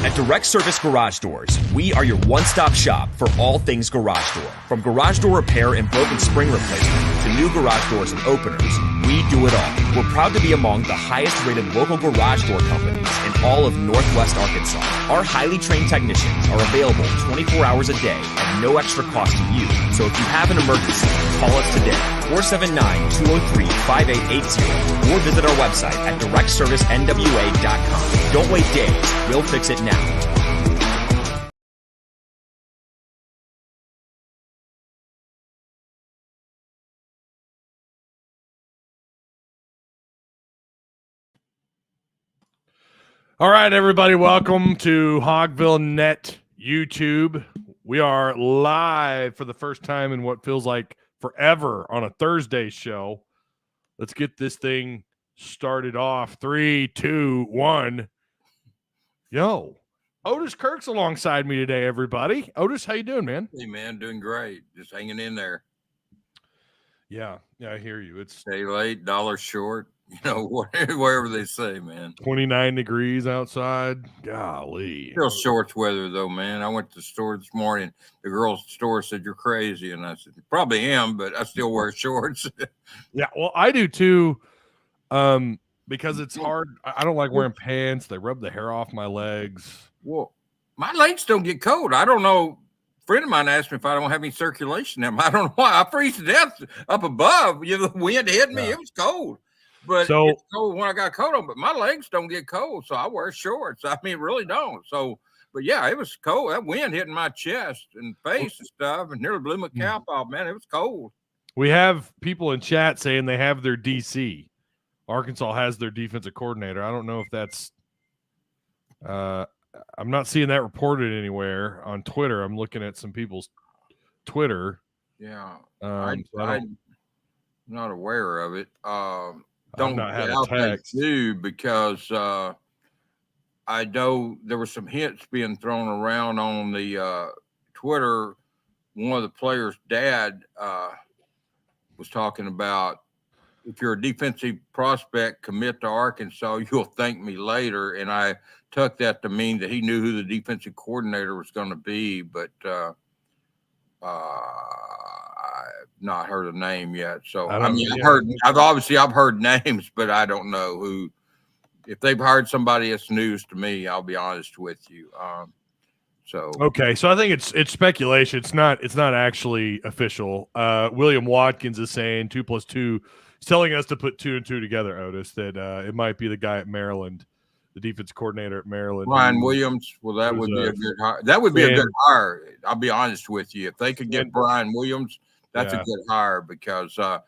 At Direct Service Garage Doors, we are your one-stop shop for all things garage door. From garage door repair and broken spring replacement to new garage doors and openers, we do it all. We're proud to be among the highest-rated local garage door companies in all of Northwest Arkansas. Our highly trained technicians are available 24 hours a day at no extra cost to you. So if you have an emergency, call us today, 479-203-5880, or visit our website at directservicenwa.com. Don't wait days. We'll fix it now. All right, everybody, welcome to Hogville Net YouTube. We are live for the first time in what feels like forever on a Thursday show. Let's get this thing started off. 3, 2, 1. Yo, Otis Kirk's alongside me today, everybody. Otis, how you doing, man? Hey, man, doing great. Just hanging in there. Yeah, I hear you. It's Stay late, dollar short, wherever they say, man. 29 degrees outside. Golly. Still shorts weather, though, man. I went to the store this morning. The girl's store said, "You're crazy." And I said, "Probably am, but I still wear shorts." Yeah, well, I do too. Because it's hard. I don't like wearing pants. They rub the hair off my legs. Well, my legs don't get cold. I don't know. A friend of mine asked me if I don't have any circulation in them. I don't know why. I freeze to death up above. The wind hit me. Yeah. It was cold. But it's cold when I got coat on. But my legs don't get cold, so I wear shorts. I mean, really don't. So, but yeah, it was cold. That wind hitting my chest and face and stuff, and nearly blew my cap off. Man, it was cold. We have people in chat saying they have their DC. Arkansas has their defensive coordinator. I don't know if that's I'm not seeing that reported anywhere on Twitter. I'm looking at some people's Twitter. Yeah. I'm not aware of it. Don't not have a text because I know there were some hints being thrown around on the Twitter. One of the players' dad was talking about, if you're a defensive prospect, commit to Arkansas, you'll thank me later. And I took that to mean that he knew who the defensive coordinator was going to be, but I've not heard a name yet. So I've heard names, but I don't know who. If they've hired somebody, it's news to me. I'll be honest with you. Okay, so I think it's speculation. It's not actually official. William Watkins is saying 2 + 2. He's telling us to put 2 and 2 together, Otis, that it might be the guy at Maryland, the defense coordinator at Maryland. Brian Williams. Well, that would be a good hire. That would be a good hire. I'll be honest with you. If they could get Brian Williams, that's a good hire because I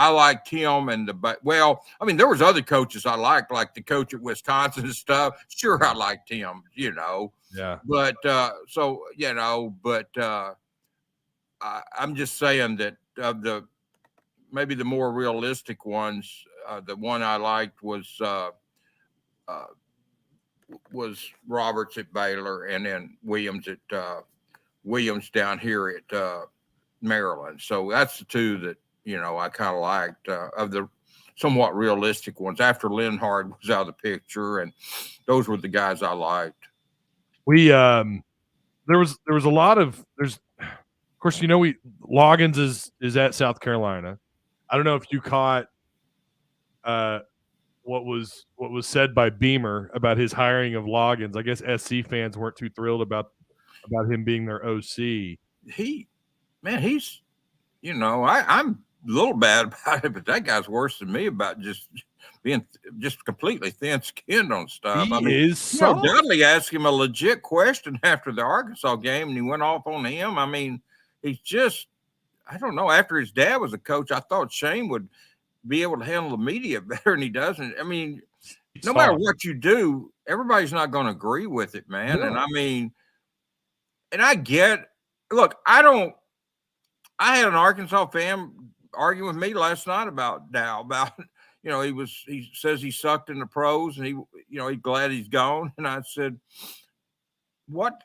liked him there was other coaches I liked, like the coach at Wisconsin and stuff. Sure, I liked him, Yeah. But I'm just saying that maybe the more realistic ones, the one I liked was Roberts at Baylor, and then Williams down here at Maryland. So that's the two that I kind of liked of the somewhat realistic ones. After Linhard was out of the picture, and those were the guys I liked. We there was a lot of of course Loggins is at South Carolina. I don't know if you caught what was said by Beamer about his hiring of Loggins. I guess SC fans weren't too thrilled about him being their OC. He's I'm a little bad about it, but that guy's worse than me about just being just completely thin-skinned on stuff. Dudley asked him a legit question after the Arkansas game, and he went off on him. I mean, he's just, I don't know. After his dad was a coach, I thought Shane would be able to handle the media better than he doesn't. I mean, no matter what you do, everybody's not going to agree with it, man. Yeah. And I mean, and I get, look, I had an Arkansas fan arguing with me last night about Dow, about, he says he sucked in the pros and he's glad he's gone. And I said, what?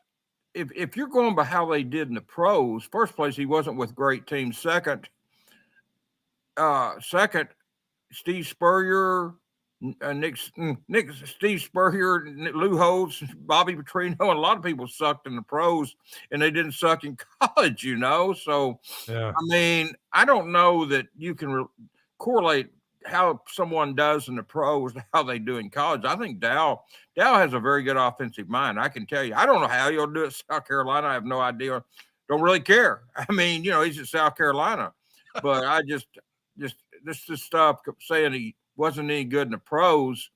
If you're going by how they did in the pros, first place, he wasn't with great teams. Second, Steve Spurrier, Nick, Steve Spurrier, Lou Holtz, Bobby Petrino, and a lot of people sucked in the pros, and they didn't suck in college, So, yeah. I mean, I don't know that you can correlate how someone does in the pros to how they do in college. I think Dow has a very good offensive mind. I can tell you. I don't know how he'll do it at South Carolina. I have no idea. Don't really care. I mean, he's at South Carolina, but I just this stuff saying he wasn't any good in the pros.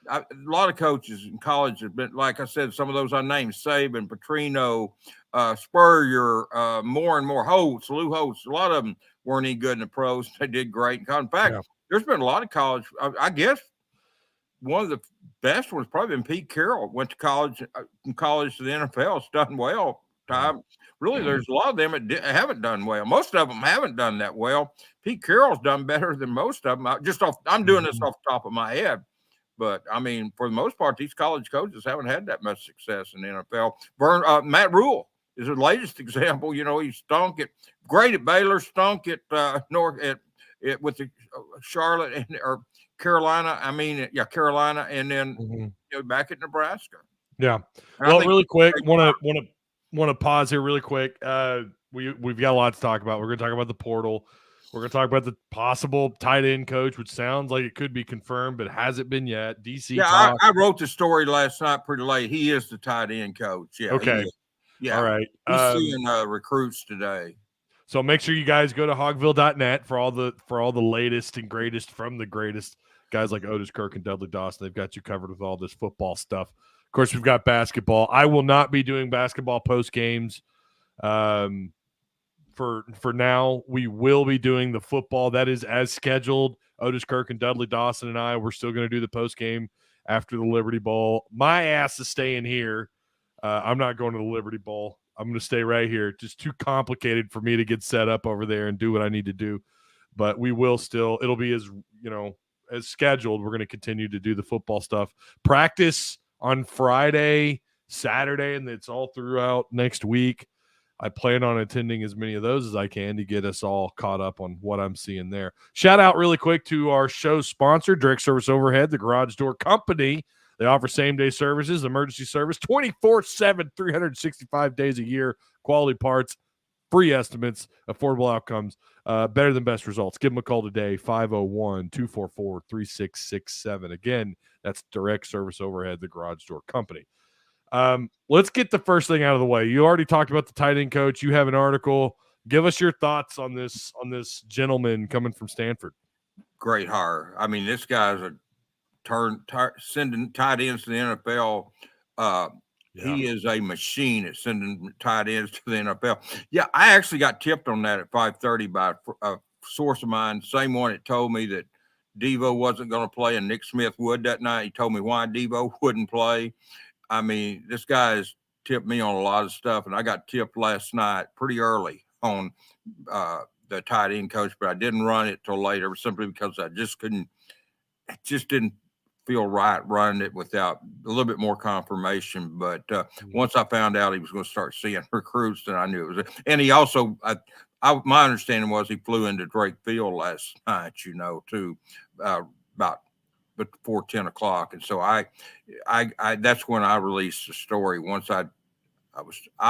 A lot of coaches in college have been, like I said, some of those I named, Saban, Petrino, Spurrier, more and more Holtz, Lou Holtz. A lot of them weren't any good in the pros. They did great. In fact, there's been a lot of college. I guess one of the best ones probably been Pete Carroll. Went to college, from college to the NFL. It's done well. Really, there's a lot of them that haven't done well. Most of them haven't done that well. Pete Carroll's done better than most of them. I'm doing this off the top of my head. But, I mean, for the most part, these college coaches haven't had that much success in the NFL. Matt Rule is the latest example. He stunk great at Baylor, stunk at with the Charlotte or Carolina. Carolina, and then back at Nebraska. Yeah. Well, really quick, want to pause here really quick. We've got a lot to talk about. We're going to talk about the portal. We're going to talk about the possible tight end coach, which sounds like it could be confirmed, but hasn't been yet. DC. Yeah, I wrote the story last night pretty late. He is the tight end coach. Yeah. Okay. Yeah. All right. He's seeing recruits today. So make sure you guys go to hogville.net for all the latest and greatest from the greatest guys like Otis Kirk and Dudley Dawson. They've got you covered with all this football stuff. Of course, we've got basketball. I will not be doing basketball post games. For now, we will be doing the football. That is as scheduled. Otis Kirk and Dudley Dawson and I, we're still going to do the post game after the Liberty Bowl. My ass is staying here. I'm not going to the Liberty Bowl. I'm going to stay right here. It's just too complicated for me to get set up over there and do what I need to do. But we will still, it'll be as scheduled. We're going to continue to do the football stuff. Practice on Friday, Saturday, and it's all throughout next week. I plan on attending as many of those as I can to get us all caught up on what I'm seeing there. Shout out really quick to our show sponsor, Direct Service Overhead, the Garage Door Company. They offer same-day services, emergency service, 24/7, 365 days a year, quality parts, free estimates, affordable outcomes, better than best results. Give them a call today, 501-244-3667. Again, that's Direct Service Overhead, the Garage Door Company. Let's get the first thing out of the way. You already talked about the tight end coach. You have an article. Give us your thoughts on this gentleman coming from Stanford. Great hire. I mean, this guy's sending tight ends to the NFL. He is a machine at sending tight ends to the NFL. Yeah, I actually got tipped on that at 5:30 by a source of mine, same one that told me that Devo wasn't going to play and Nick Smith would that night. He told me why Devo wouldn't play. I mean, this guy has tipped me on a lot of stuff, and I got tipped last night pretty early on the tight end coach, but I didn't run it till later simply because I just couldn't. It just didn't feel right running it without a little bit more confirmation. But once I found out he was going to start seeing recruits, then I knew it was. And he also, my understanding was he flew into Drake Field last night, too, about before 10 o'clock. And so I that's when I released the story. Once I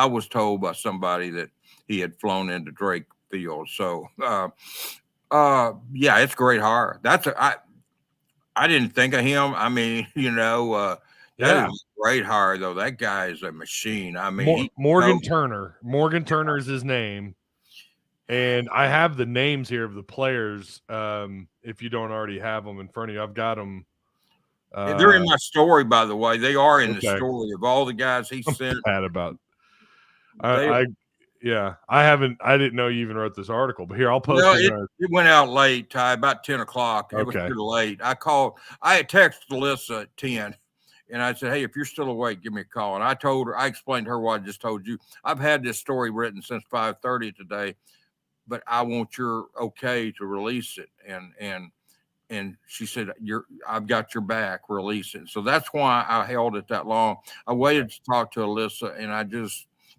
was told by somebody that he had flown into Drake Field. So, yeah, it's a great hire. I didn't think of him. I mean, that is a great hire, though. That guy is a machine. I mean, Morgan Turner. Morgan Turner is his name. And I have the names here of the players. If you don't already have them in front of you, I've got them. They're in my story, by the way. They are in the story of all the guys he sent. Bad about. I didn't know you even wrote this article, but here I'll post it. It went out late, Ty, about 10 o'clock. It was too late. I had texted Alyssa at 10, and I said, hey, if you're still awake, give me a call. And I explained to her what I just told you. I've had this story written since 5:30 today, but I want your okay to release it. And she said, I've got your back, release it. So that's why I held it that long. I waited to talk to Alyssa, and I didn't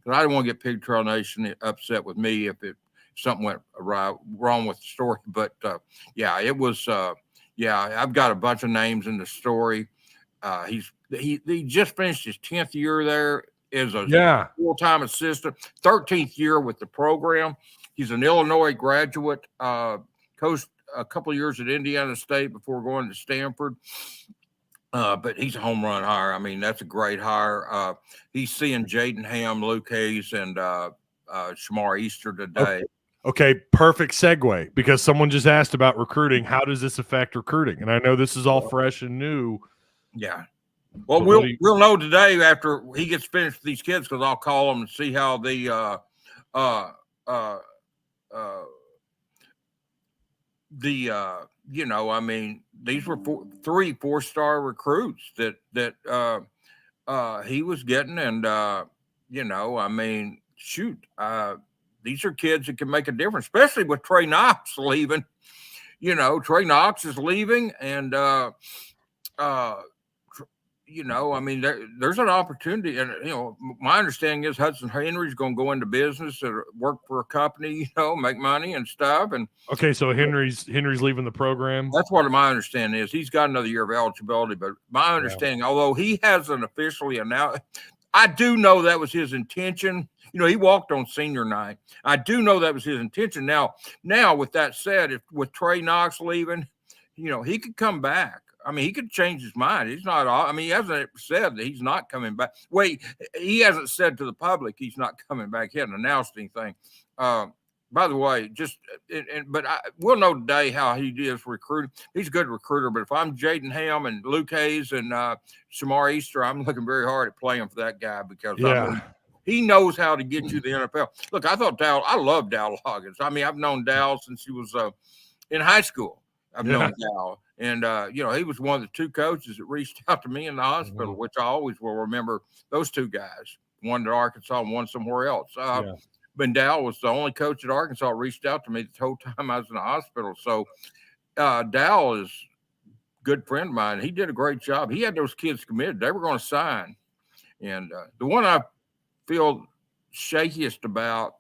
want to get Pig Trail Nation upset with me if something went wrong with the story. But it was yeah, I've got a bunch of names in the story. He just finished his 10th year there as a full-time assistant, 13th year with the program. He's an Illinois graduate, coached a couple of years at Indiana State before going to Stanford. But he's a home run hire. I mean, that's a great hire. He's seeing Jaden Ham, Luke Hayes, and Shamar Easter today. Okay, perfect segue, because someone just asked about recruiting. How does this affect recruiting? And I know this is all fresh and new. Yeah. Well, we'll know today after he gets finished with these kids, because I'll call them and see how the you know, I mean, these were 3 4-star recruits that he was getting, and you know, I mean, shoot, these are kids that can make a difference, especially with Trey Knox leaving. You know, Trey Knox is leaving, and you know, I mean, there's an opportunity, and you know, my understanding is Hudson Henry's going to go into business or work for a company, you know, make money and stuff. And okay, so Henry's leaving the program. That's what my understanding is. He's got another year of eligibility, but my understanding, although he hasn't officially announced, I do know that was his intention. You know, he walked on senior night. I do know that was his intention. Now, with that said, with Trey Knox leaving, you know, he could come back. I mean, he could change his mind. He's not. I mean, he hasn't said that he's not coming back. Wait, he hasn't said to the public he's not coming back. He hasn't announced anything. By the way, but we'll know today how he is recruiting. He's a good recruiter. But if I'm Jaden Ham and Luke Hayes and Shamar Easter, I'm looking very hard at playing for that guy, because I mean, he knows how to get you the NFL. Look, I love Dal Loggins. I mean, I've known Dal since he was in high school. I've known Dal. And, you know, he was one of the 2 coaches that reached out to me in the hospital, which I always will remember those 2 guys, one at Arkansas and one somewhere else. But Dal was the only coach at Arkansas that reached out to me the whole time I was in the hospital. So Dal is a good friend of mine. He did a great job. He had those kids committed. They were going to sign. And the one I feel shakiest about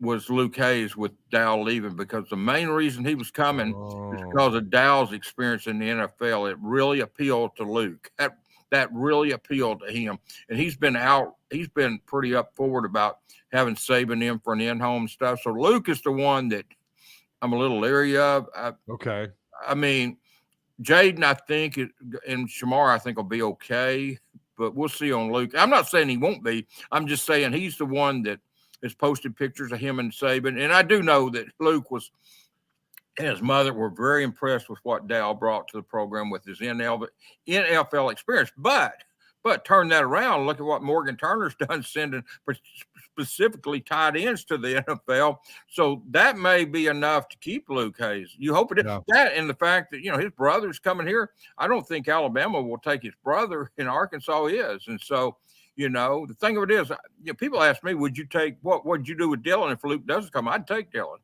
was Luke Hayes with Dal leaving, because the main reason he was coming is because of Dow's experience in the NFL. It really appealed to Luke. That really appealed to him. And he's been pretty up forward about having Saban in for an in-home stuff. So Luke is the one that I'm a little leery of. Okay. I mean, Jaden, I think, and Shamar, I think, will be okay, but we'll see on Luke. I'm not saying he won't be. I'm just saying he's the one that has posted pictures of him and Saban. And I do know that Luke and his mother were very impressed with what Dal brought to the program with his NFL experience. But turn that around. Look at what Morgan Turner's done, sending specifically tight ends to the NFL. So that may be enough to keep Luke Hayes. You hope it is. That, and the fact that, you know, his brother's coming here. I don't think Alabama will take his brother in Arkansas is. And so, you know, the thing of it is, you know, people ask me, would you do with Dylan if Luke doesn't come? I'd take Dylan.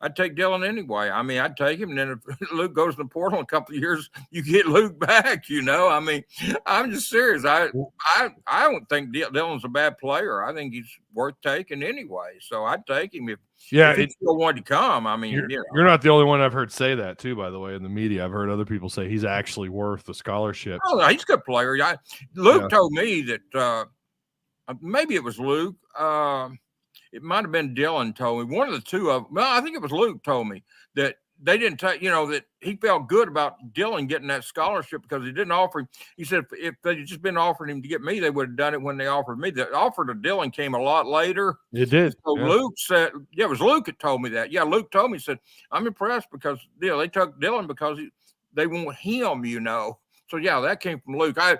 I'd take Dylan anyway. I mean, I'd take him. And then if Luke goes to the portal in a couple of years, you get Luke back, you know. I mean, I'm just serious. I don't think Dylan's a bad player. I think he's worth taking anyway. So I'd take him if he still wanted to come. I mean, you're not the only one I've heard say that too, by the way, in the media. I've heard other people say he's actually worth the scholarship. Oh, he's a good player. Luke told me that maybe it was Luke. It might have been Dylan told me. One of the 2 of them. Well, I think it was Luke told me that they didn't take, you know, that he felt good about Dylan getting that scholarship because he didn't offer him. He said if they'd just been offering him to get me, they would have done it when they offered me. The offer to Dylan came a lot later. It did. So Luke said, it was Luke that told me that. Yeah, Luke told me, he said, I'm impressed because they took Dylan because they want him, you know. So, yeah, that came from Luke. I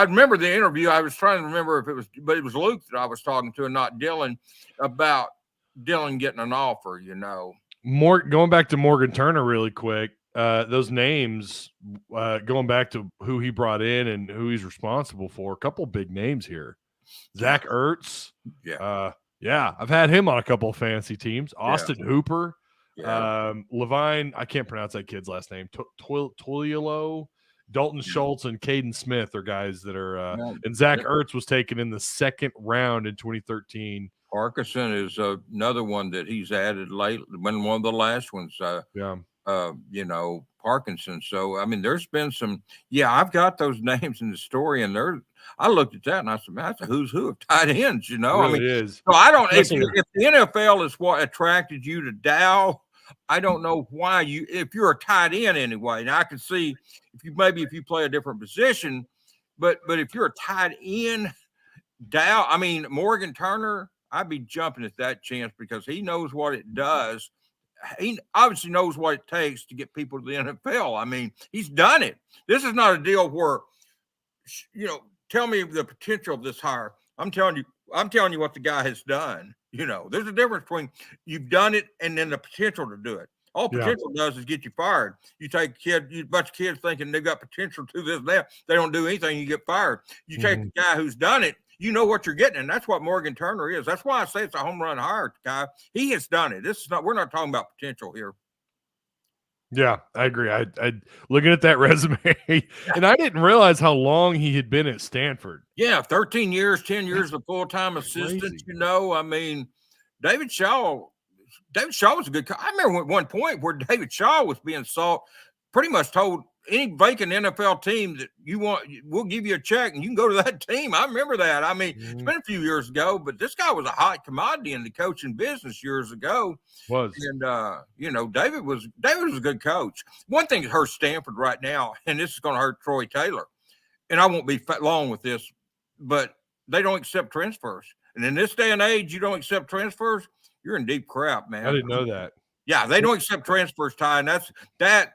remember the interview. I was trying to remember but it was Luke that I was talking to and not Dylan, about Dylan getting an offer, you know. Going back to Morgan Turner really quick, those names, going back to who he brought in and who he's responsible for, a couple big names here. Zach Ertz. Yeah. I've had him on a couple of fantasy teams. Austin Hooper. Levine, I can't pronounce that kid's last name. Toiolo. Dalton Schultz and Caden Smith are guys that are and Zach Ertz was taken in the 2nd round in 2013. Parkinson is another one that he's added late, been one of the last ones. Parkinson. So, I mean, there's been some, I've got those names in the story, and I looked at that and I said, man, that's a who's who of tight ends, It really is. So I don't, if the NFL is what attracted you to Dow, I don't know why if you're a tight end anyway. Now I can see if you play a different position, but if you're a tight end, Dow, I mean, Morgan Turner, I'd be jumping at that chance because he knows what it does. He obviously knows what it takes to get people to the NFL. I mean, he's done it. This is not a deal where, tell me the potential of this hire. I'm telling you what the guy has done. There's a difference between you've done it and then the potential to do it. All potential does is get you fired. You take a bunch of kids thinking they've got potential to this, that. They don't do anything, you get fired. You take the guy who's done it, you know what you're getting, and that's what Morgan Turner is. That's why I say it's a home run hire, guy. He has done it. We're not talking about potential here. Yeah, I agree. I looking at that resume, and I didn't realize how long he had been at Stanford. Yeah, 13 years, 10 years of full-time assistant. I mean, David Shaw was a good. I remember at one point where David Shaw was being pretty much told any vacant NFL team that you want, we'll give you a check and you can go to that team. I remember that. I mean, it's been a few years ago, but this guy was a hot commodity in the coaching business years ago. And David was a good coach. One thing that hurts Stanford right now, and this is going to hurt Troy Taylor, and I won't be long with this, but they don't accept transfers. And in this day and age, you don't accept transfers, you're in deep crap, man. I didn't know that. Yeah, they don't accept transfers, Ty, and that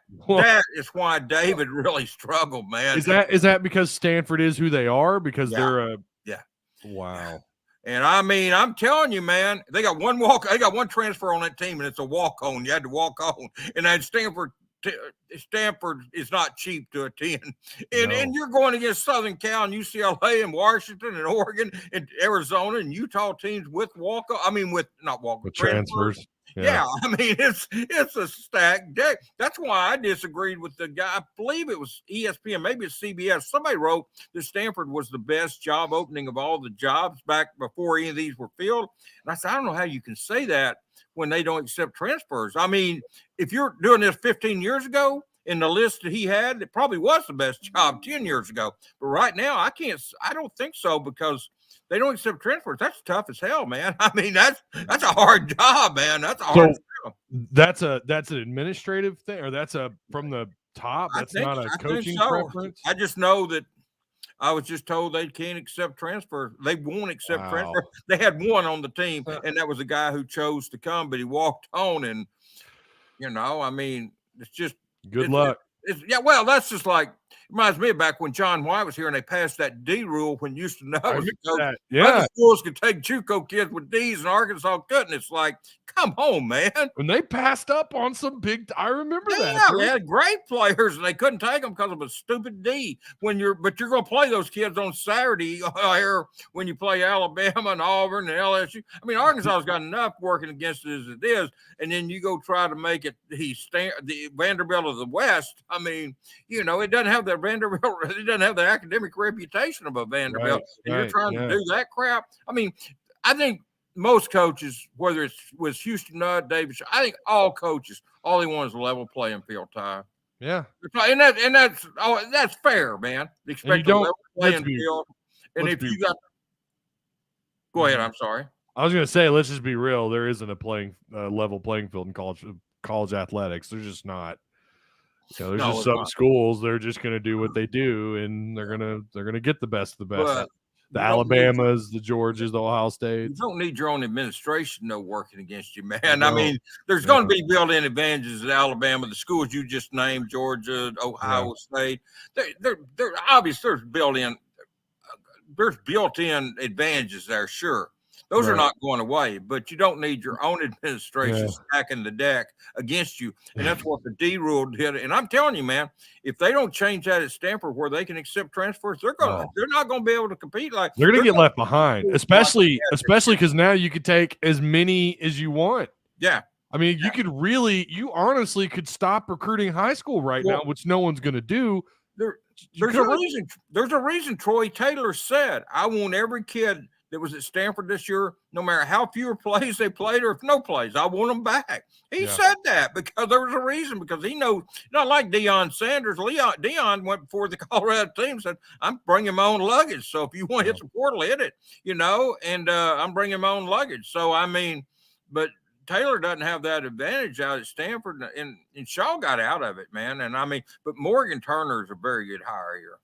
is why David really struggled, man. Is that because Stanford is who they are? Because they're wow. And I mean, I'm telling you, man, they got one transfer on that team, and it's a walk-on. You had to walk on, and then Stanford is not cheap to attend. And you're going against Southern Cal and UCLA and Washington and Oregon and Arizona and Utah teams with transfers. Yeah, I mean, it's a stacked deck. That's why I disagreed with the guy. I believe it was ESPN, maybe it's CBS. Somebody wrote that Stanford was the best job opening of all the jobs back before any of these were filled. And I said, I don't know how you can say that when they don't accept transfers. I mean, if you're doing this 15 years ago, in the list that he had, it probably was the best job 10 years ago. But right now, I don't think so because they don't accept transfers. That's tough as hell, man. I mean, that's a hard job, man. That's a hard job. That's an administrative thing, or that's from the top. That's not a coaching preference. I just know that I was just told they can't accept transfers. They won't accept transfers. They had one on the team, and that was a guy who chose to come, but he walked on, and I mean, it's just good luck. That's just like reminds me of back when John White was here and they passed that D rule when Houston Nutt other schools could take JUCO kids with D's and Arkansas couldn't. It's like, come on, man. When they passed up on some I remember that. Yeah, they had great players and they couldn't take them because of a stupid D. But you're going to play those kids on Saturday when you play Alabama and Auburn and LSU. I mean, Arkansas's got enough working against it as it is, and then you go try to make it the Vanderbilt of the West. I mean, it doesn't have the Vanderbilt. It doesn't have the academic reputation of a Vanderbilt. You're trying to do that crap. I mean, I think most coaches, whether it was Houston Nutt, David, I think all coaches, all they want is a level playing field, Ty. Yeah, and that's fair, man. Expect a level playing field. And if you got, go ahead. I'm sorry. I was going to say, let's just be real. There isn't a level playing field in college athletics. There's just not. There's just some schools. They're just going to do what they do, and they're gonna get the best of the best. But the Alabamas, the Georgias, the Ohio States. You don't need your own administration working against you, man. I mean, there's going to be built-in advantages at Alabama. The schools you just named, Georgia, Ohio State, they're obvious. There's built-in advantages there, sure. Those are not going away, but you don't need your own administration stacking the deck against you. And that's what the D rule did. And I'm telling you, man, if they don't change that at Stanford where they can accept transfers, they're not going to be able to compete. They're going to get left behind, especially because now you could take as many as you want. Yeah. I mean, you honestly could stop recruiting high school now, which no one's going to do. There's a reason Troy Taylor said, I want every kid that was at Stanford this year, no matter how fewer plays they played or if no plays, I want them back. He said that because there was a reason, because he knows, not like Deion Sanders. Deion went before the Colorado team, said, I'm bringing my own luggage. So if you want to hit the portal, hit it, and I'm bringing my own luggage. So, I mean, but Taylor doesn't have that advantage out at Stanford, and Shaw got out of it, man. And I mean, but Morgan Turner is a very good hire here.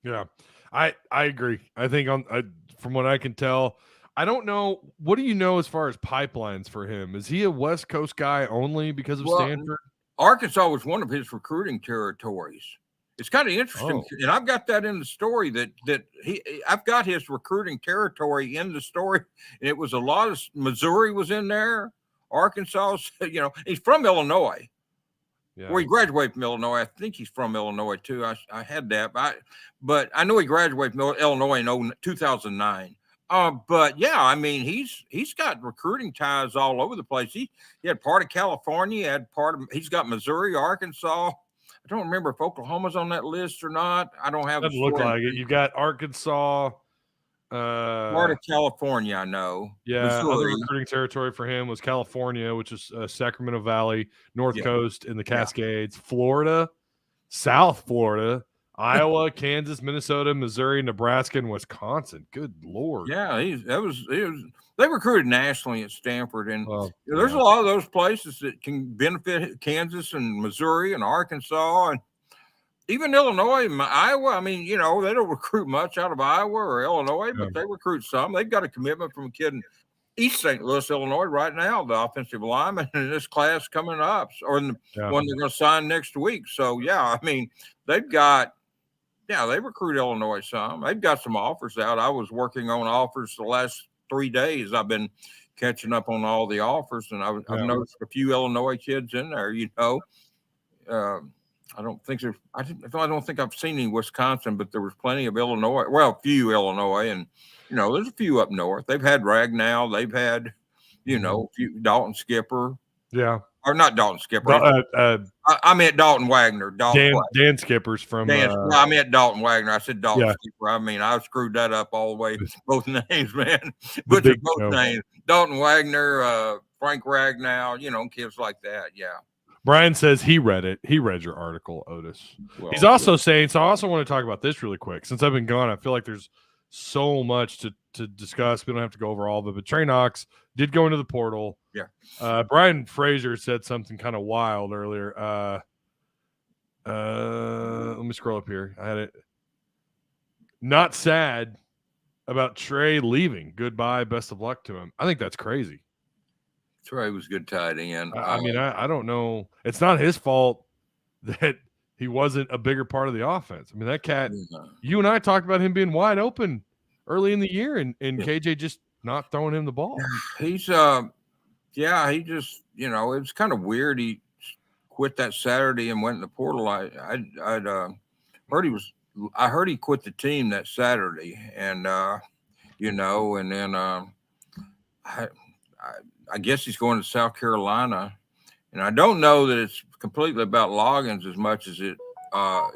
Yeah, I agree. I think from what I can tell, I don't know. What do you know as far as pipelines for him? Is he a West Coast guy only because of Stanford? Arkansas was one of his recruiting territories. It's kind of interesting, and I've got that in the story I've got his recruiting territory in the story, and it was a lot of Missouri was in there. Arkansas, he's from Illinois. Yeah. Well, he graduated from Illinois. I think he's from Illinois too. I had that, but I know he graduated from Illinois in 2009. But yeah, I mean, he's got recruiting ties all over the place. He had part of California, he's got Missouri, Arkansas. I don't remember if Oklahoma's on that list or not. I don't have. Doesn't look like it. You've got Arkansas. Part of California, I know. Yeah, Missouri. Other recruiting territory for him was California, which is Sacramento Valley, North Coast, and the Cascades, Florida, South Florida, Iowa, Kansas, Minnesota, Missouri, Nebraska, and Wisconsin. Good Lord. Yeah, they recruited nationally at Stanford, and there's a lot of those places that can benefit Kansas and Missouri and Arkansas and even Illinois and Iowa. I mean, they don't recruit much out of Iowa or Illinois, but they recruit some. They've got a commitment from a kid in East St. Louis, Illinois right now, the offensive lineman in this class coming up, or in the one they're going to sign next week. So, I mean, they recruit Illinois some. They've got some offers out. I was working on offers the last 3 days. I've been catching up on all the offers, and I've noticed a few Illinois kids in there, I don't think I've seen any Wisconsin, but there was plenty of Illinois. Well, a few Illinois, and there's a few up north. They've had Ragnow. They've had, a few Dalton Skipper. Yeah, or not Dalton Skipper. I meant Dalton Wagner. Dan Skipper's from. I meant Dalton Wagner. I said Dalton Skipper. I mean, I screwed that up all the way. Both names, man. Butchered both names. Dalton Wagner, Frank Ragnow. Kids like that. Yeah. Brian says he read it. He read your article, Otis. Well, he's also saying, so I also want to talk about this really quick. Since I've been gone, I feel like there's so much to discuss. We don't have to go over all of it, but Trey Knox did go into the portal. Yeah. Brian Frazier said something kind of wild earlier. Let me scroll up here. I had it. Not sad about Trey leaving. Goodbye. Best of luck to him. I think that's crazy. Trey was good tight end. I mean, I don't know. It's not his fault that he wasn't a bigger part of the offense. I mean, that cat, you and I talked about him being wide open early in the year and KJ just not throwing him the ball. He's, he just, it was kind of weird. He quit that Saturday and went in the portal. I heard he quit the team that Saturday, and, and then I guess he's going to South Carolina, and I don't know that it's completely about Loggins as much as it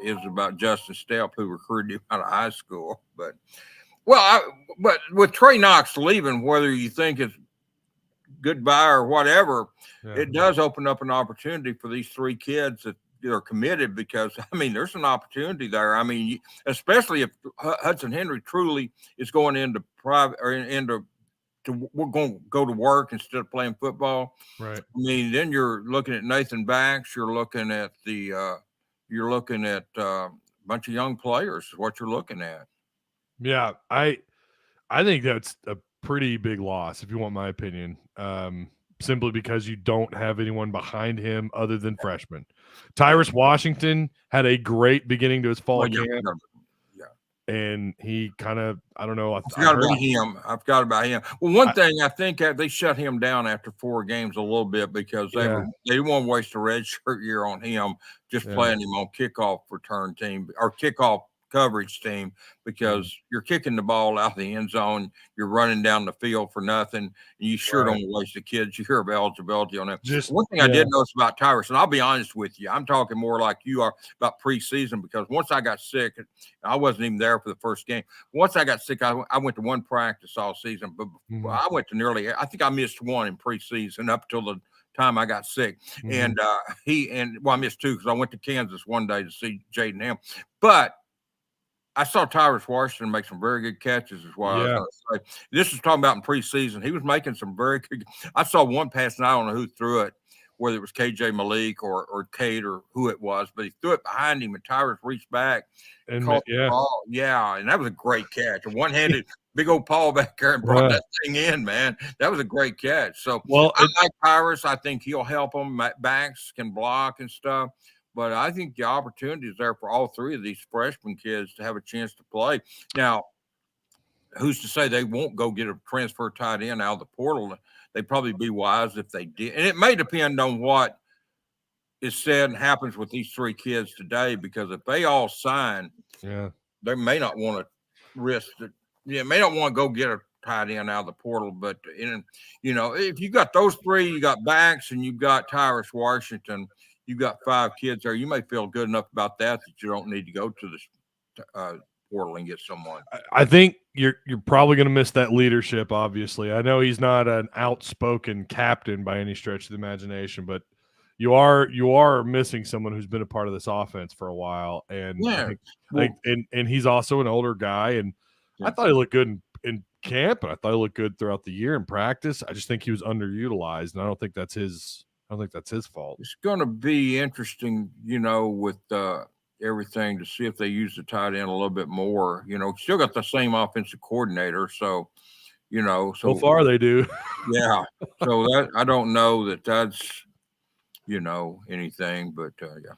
is about Justin Stepp, who recruited him out of high school. But with Trey Knox leaving, whether you think it's goodbye or whatever, it does open up an opportunity for these three kids that are committed, because I mean, there's an opportunity there. I mean, especially if Hudson Henry truly is going into private or we're going to go to work instead of playing football. Right. I mean, then you're looking at Nathan Bax. You're looking at a bunch of young players. Is what you're looking at. Yeah, I think that's a pretty big loss, if you want my opinion. Simply because you don't have anyone behind him other than freshmen. Tyrus Washington had a great beginning to his fall camp. And he kind of, I don't know. I forgot about him. Well, one thing, I think they shut him down after 4 games a little bit because they didn't want to waste a red shirt year on him, just playing him on kickoff return team or kickoff coverage team because you're kicking the ball out of the end zone. You're running down the field for nothing. And you sure don't waste the kids' year of eligibility on that. One thing I did notice about Tyrus, and I'll be honest with you, I'm talking more like you are about preseason, because once I got sick, I wasn't even there for the first game. Once I got sick, I went to one practice all season, but I went to I think I missed one in preseason up till the time I got sick. And I missed two because I went to Kansas one day to see Jaden Ham. But I saw Tyrus Washington make some very good catches as well. Yeah. This is talking about in preseason. He was making some very good. I saw one pass, and I don't know who threw it, whether it was KJ Malik or Kate or who it was, but he threw it behind him, and Tyrus reached back and caught the ball. Yeah, and that was a great catch. A one-handed big old Paul back there and brought that thing in, man. That was a great catch. So I like Tyrus. I think he'll help them. Banks can block and stuff. But I think the opportunity is there for all three of these freshman kids to have a chance to play. Now, who's to say they won't go get a transfer tight end out of the portal? They'd probably be wise if they did. And it may depend on what is said and happens with these three kids today, because if they all sign, they may not want to risk it. May not want to go get a tight end out of the portal. But, if you got those three, you got Banks and you've got Tyrus Washington, you've got five kids there. You may feel good enough about that you don't need to go to the portal and get someone. I think you're probably going to miss that leadership. Obviously, I know he's not an outspoken captain by any stretch of the imagination, but you are missing someone who's been a part of this offense for a while. And and he's also an older guy. And I thought he looked good in camp, and I thought he looked good throughout the year in practice. I just think he was underutilized, and I don't think that's his fault. It's going to be interesting, with everything, to see if they use the tight end a little bit more. Still got the same offensive coordinator, so so far they do. Yeah. So that I don't know that's anything, but yeah.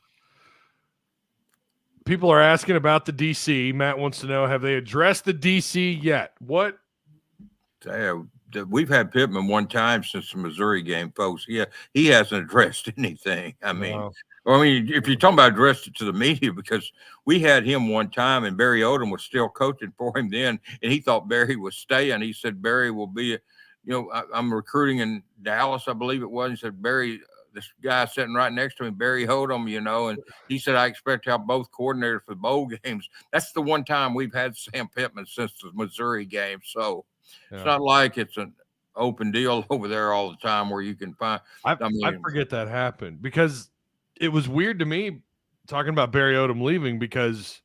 People are asking about the DC. Matt wants to know, have they addressed the DC yet? What? We've had Pittman one time since the Missouri game, folks. Yeah, he hasn't addressed anything. I mean, if you're talking about addressed it to the media, because we had him one time and Barry Odom was still coaching for him then, and he thought Barry was staying. He said Barry will be, I'm recruiting in Dallas, I believe it was. He said Barry, this guy sitting right next to him, Barry Odom, and he said, I expect to have both coordinators for bowl games. That's the one time we've had Sam Pittman since the Missouri game. So it's not like it's an open deal over there all the time where you can find. I forget that happened, because it was weird to me talking about Barry Odom leaving, because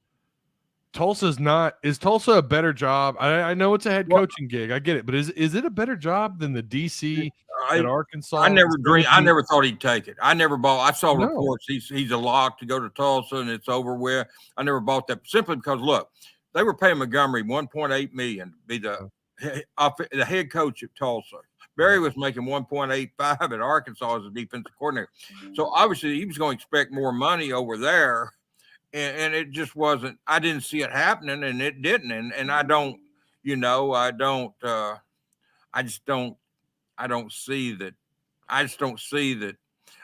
is Tulsa a better job? I know it's a head coaching gig. I get it. But is it a better job than the DC at Arkansas? I never thought he'd take it. I saw reports he's a lock to go to Tulsa and it's over with. I never bought that, simply because, look, they were paying Montgomery $1.8 million to be the head coach at Tulsa. Barry was making $1.85 at Arkansas as a defensive coordinator. So obviously he was going to expect more money over there. And it just wasn't. I didn't see it happening, and it didn't. And I don't see that. I just don't see that.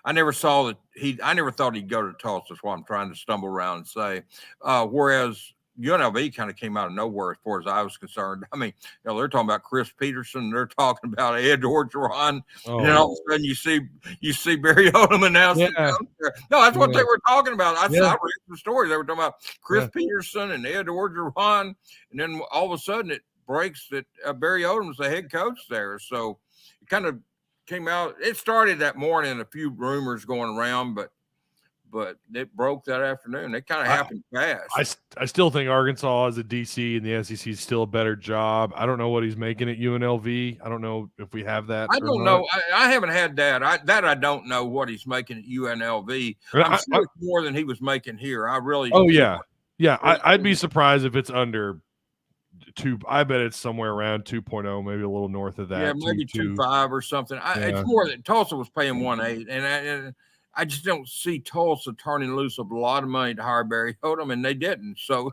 I never saw that I never thought he'd go to Tulsa. That's what I'm trying to stumble around and say. Whereas UNLV kind of came out of nowhere as far as I was concerned. I mean, they're talking about Chris Peterson, they're talking about Ed Orgeron, and then all of a sudden you see Barry Odom announcing. Yeah. No, that's what they were talking about. I read the story. They were talking about Chris Peterson and Ed Orgeron, and then all of a sudden it breaks that Barry Odom's the head coach there. So it kind of came out. It started that morning, a few rumors going around, but it broke that afternoon. It kind of happened fast. I still think Arkansas as a DC and the SEC is still a better job. I don't know what he's making at UNLV. I don't know if we have that. I don't know. I haven't had that. I don't know what he's making at UNLV. I'm sure it's more than he was making here. I really. Oh yeah, yeah. I'd be surprised if it's under 2. I bet it's somewhere around 2.0, maybe a little north of that. Yeah, maybe 2.5 or something. It's more than Tulsa was paying 1.8, and I just don't see Tulsa turning loose a lot of money to hire Barry Odom, and they didn't. So,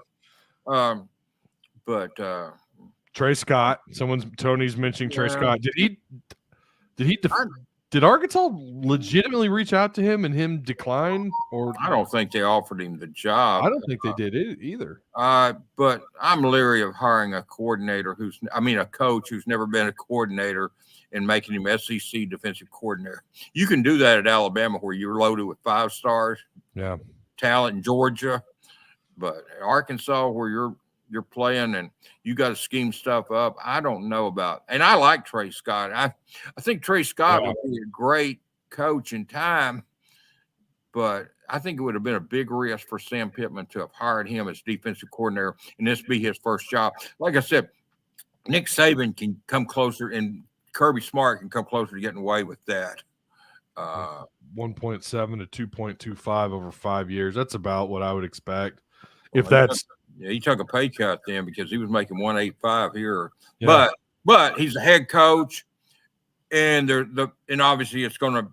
Trey Scott. Tony's mentioning Trey Scott. Did he Did Arkansas legitimately reach out to him and him decline? Or I don't think they offered him the job. I don't think they did either. But I'm leery of hiring a coach who's never been a coordinator and making him SEC defensive coordinator. You can do that at Alabama where you're loaded with 5 stars, talent in Georgia, but at Arkansas where you're playing and you got to scheme stuff up. I don't know about, and I like Trey Scott. I think Trey Scott would be a great coach in time, but I think it would have been a big risk for Sam Pittman to have hired him as defensive coordinator and this be his first job. Like I said, Nick Saban can come closer and Kirby Smart can come closer to getting away with that. 1.7 to 2.25 over 5 years. That's about what I would expect. He took a pay cut then because he was making 185 here. Yeah. But he's a head coach, and obviously it's going to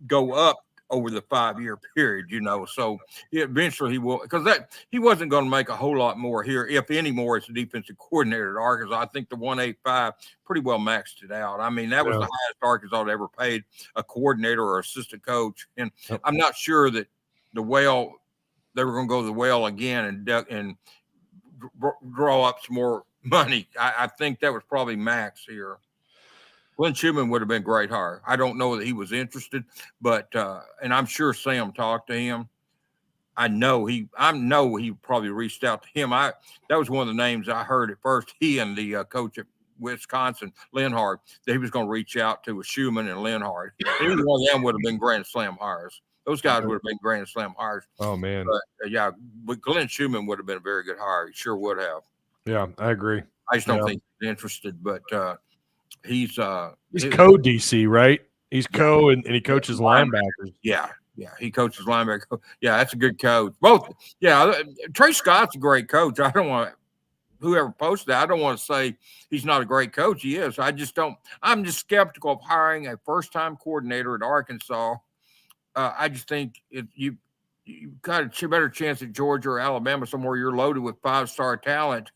go up over the 5-year period, So eventually he will, because he wasn't going to make a whole lot more here, if any more, as a defensive coordinator at Arkansas. I think the 185 pretty well maxed it out. I mean, that was the highest Arkansas had ever paid a coordinator or assistant coach, and I'm not sure that they were going to go to the well again and draw up some more money. I think that was probably max here. Glenn Schumann would have been a great hire. I don't know that he was interested, but and I'm sure Sam talked to him. I know he probably reached out to him. That was one of the names I heard at first. He and the coach at Wisconsin, Linhart, that he was going to reach out to with Schumann and Linhart. Either one of them would have been Grand Slam hires. Those guys would have been Grand Slam hires. Oh man, but Glenn Schumann would have been a very good hire. He sure would have. Yeah, I agree. I just don't think he's interested, but. He's co-DC, right? He's co and he coaches linebackers. Yeah, he coaches linebackers. Yeah, that's a good coach. Both. Yeah, Trey Scott's a great coach. I don't want whoever posted that. I don't want to say he's not a great coach. He is. I'm just skeptical of hiring a first-time coordinator at Arkansas. I just think you got a better chance at Georgia or Alabama, somewhere you're loaded with 5-star talent,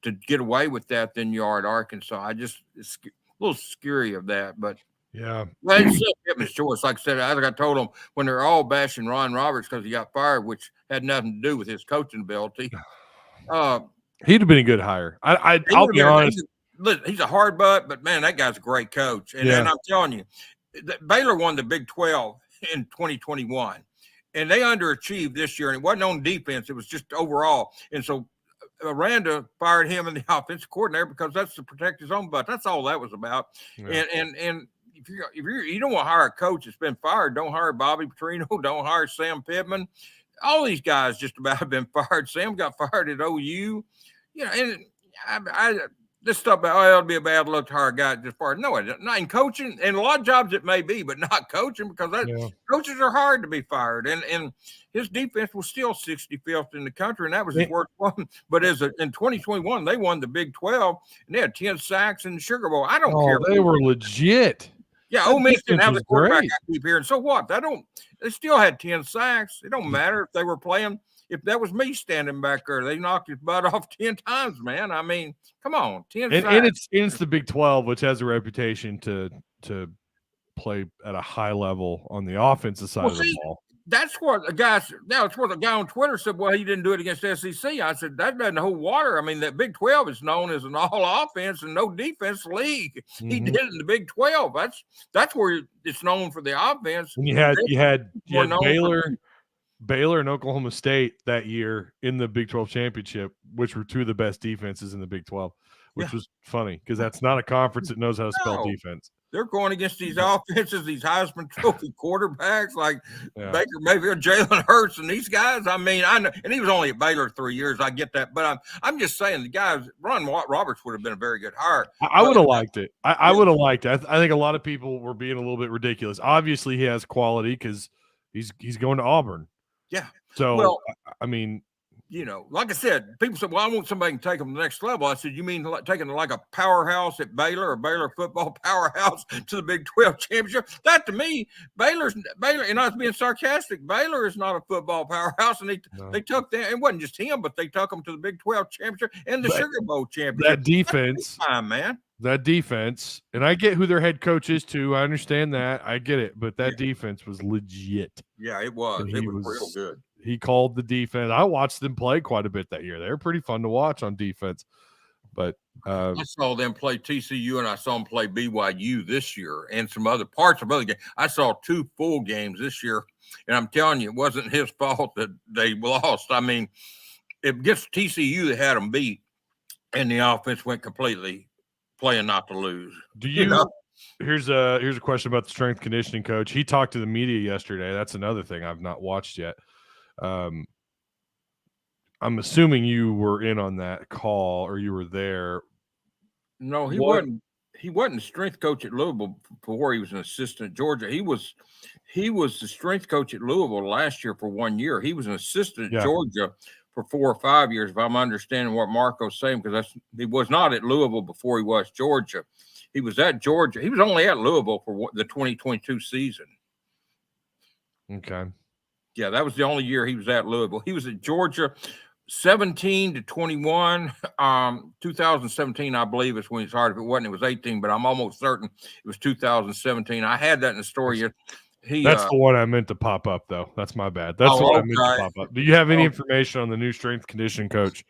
to get away with that than you are at Arkansas. It's a little scary of that, but it's Pittman's choice. Like I said, I told them when they're all bashing Ron Roberts because he got fired, which had nothing to do with his coaching ability. He'd have been a good hire. I'll be honest. He's a hard butt, but man, that guy's a great coach. And I'm telling you, Baylor won the Big 12 in 2021, and they underachieved this year. And it wasn't on defense; it was just overall. And so Aranda fired him and the offensive coordinator because that's to protect his own butt. That's all that was about. Yeah. And if you don't want to hire a coach that's been fired, don't hire Bobby Petrino, don't hire Sam Pittman. All these guys just about have been fired. Sam got fired at OU. And I this stuff about it'll be a bad look to hire a guy just fired. No, not in coaching, and a lot of jobs it may be, but not coaching, because coaches are hard to be fired. And his defense was still 65th in the country, and that was his worst one. But in 2021, they won the Big 12, and they had 10 sacks in the Sugar Bowl. I don't care. They were legit. Yeah, Ole Miss didn't have the quarterback. I keep hearing. So what? They still had 10 sacks. It don't matter if they were playing. If that was me standing back there, they knocked his butt off 10 times, man. I mean, come on, 10 sacks. And it's the Big 12, which has a reputation to play at a high level on the offensive side of the ball. That's what a guy on Twitter said. Well, he didn't do it against SEC. I said that doesn't hold water. I mean, that Big 12 is known as an all offense and no defense league. Mm-hmm. He did it in the Big 12. That's where it's known for the offense. And you had Baylor and Oklahoma State that year in the Big 12 championship, which were two of the best defenses in the Big 12, which was funny because that's not a conference that knows how to spell defense. They're going against these offenses, these Heisman Trophy quarterbacks like Baker Mayfield, Jalen Hurts, and these guys. I mean, I know, and he was only at Baylor 3 years. I get that, but I'm just saying the guys. Ron Roberts would have been a very good hire. I would have liked it. I would have liked it. I think a lot of people were being a little bit ridiculous. Obviously, he has quality because he's going to Auburn. Yeah. So I mean. Like I said, people said, well, I want somebody to take them to the next level. I said, you mean taking like a powerhouse at Baylor or Baylor football powerhouse to the Big 12 championship? That to me, Baylor, and I was being sarcastic, Baylor is not a football powerhouse. And they took them, it wasn't just him, but they took them to the Big 12 championship and the Sugar Bowl championship. That defense, time, man. that defense, and I get who their head coach is too. I understand that. I get it, but that defense was legit. Yeah, it was. And it was real good. He called the defense. I watched them play quite a bit that year. They were pretty fun to watch on defense. But I saw them play TCU, and I saw them play BYU this year, and some other parts of other games. I saw 2 full games this year, and I'm telling you, it wasn't his fault that they lost. I mean, against TCU, they had them beat, and the offense went completely playing not to lose. Do you know? Here's a question about the strength conditioning coach. He talked to the media yesterday. That's another thing I've not watched yet. I'm assuming you were in on that call or you were there. No, he wasn't. He wasn't a strength coach at Louisville before he was an assistant at Georgia. He was the strength coach at Louisville last year for 1 year. He was an assistant at Georgia for 4 or 5 years, if I'm understanding what Marco's saying, because he was not at Louisville before he was Georgia. He was at Georgia. He was only at Louisville for the 2022 season. Okay. Yeah, that was the only year he was at Louisville. He was at Georgia 17 to 21. 2017, I believe, is when he's hired. If it wasn't, it was 18, but I'm almost certain it was 2017. I had that in the story. That's the one I meant to pop up, though. That's my bad. That's the one I meant to pop up. Do you have any information on the new strength conditioning coach?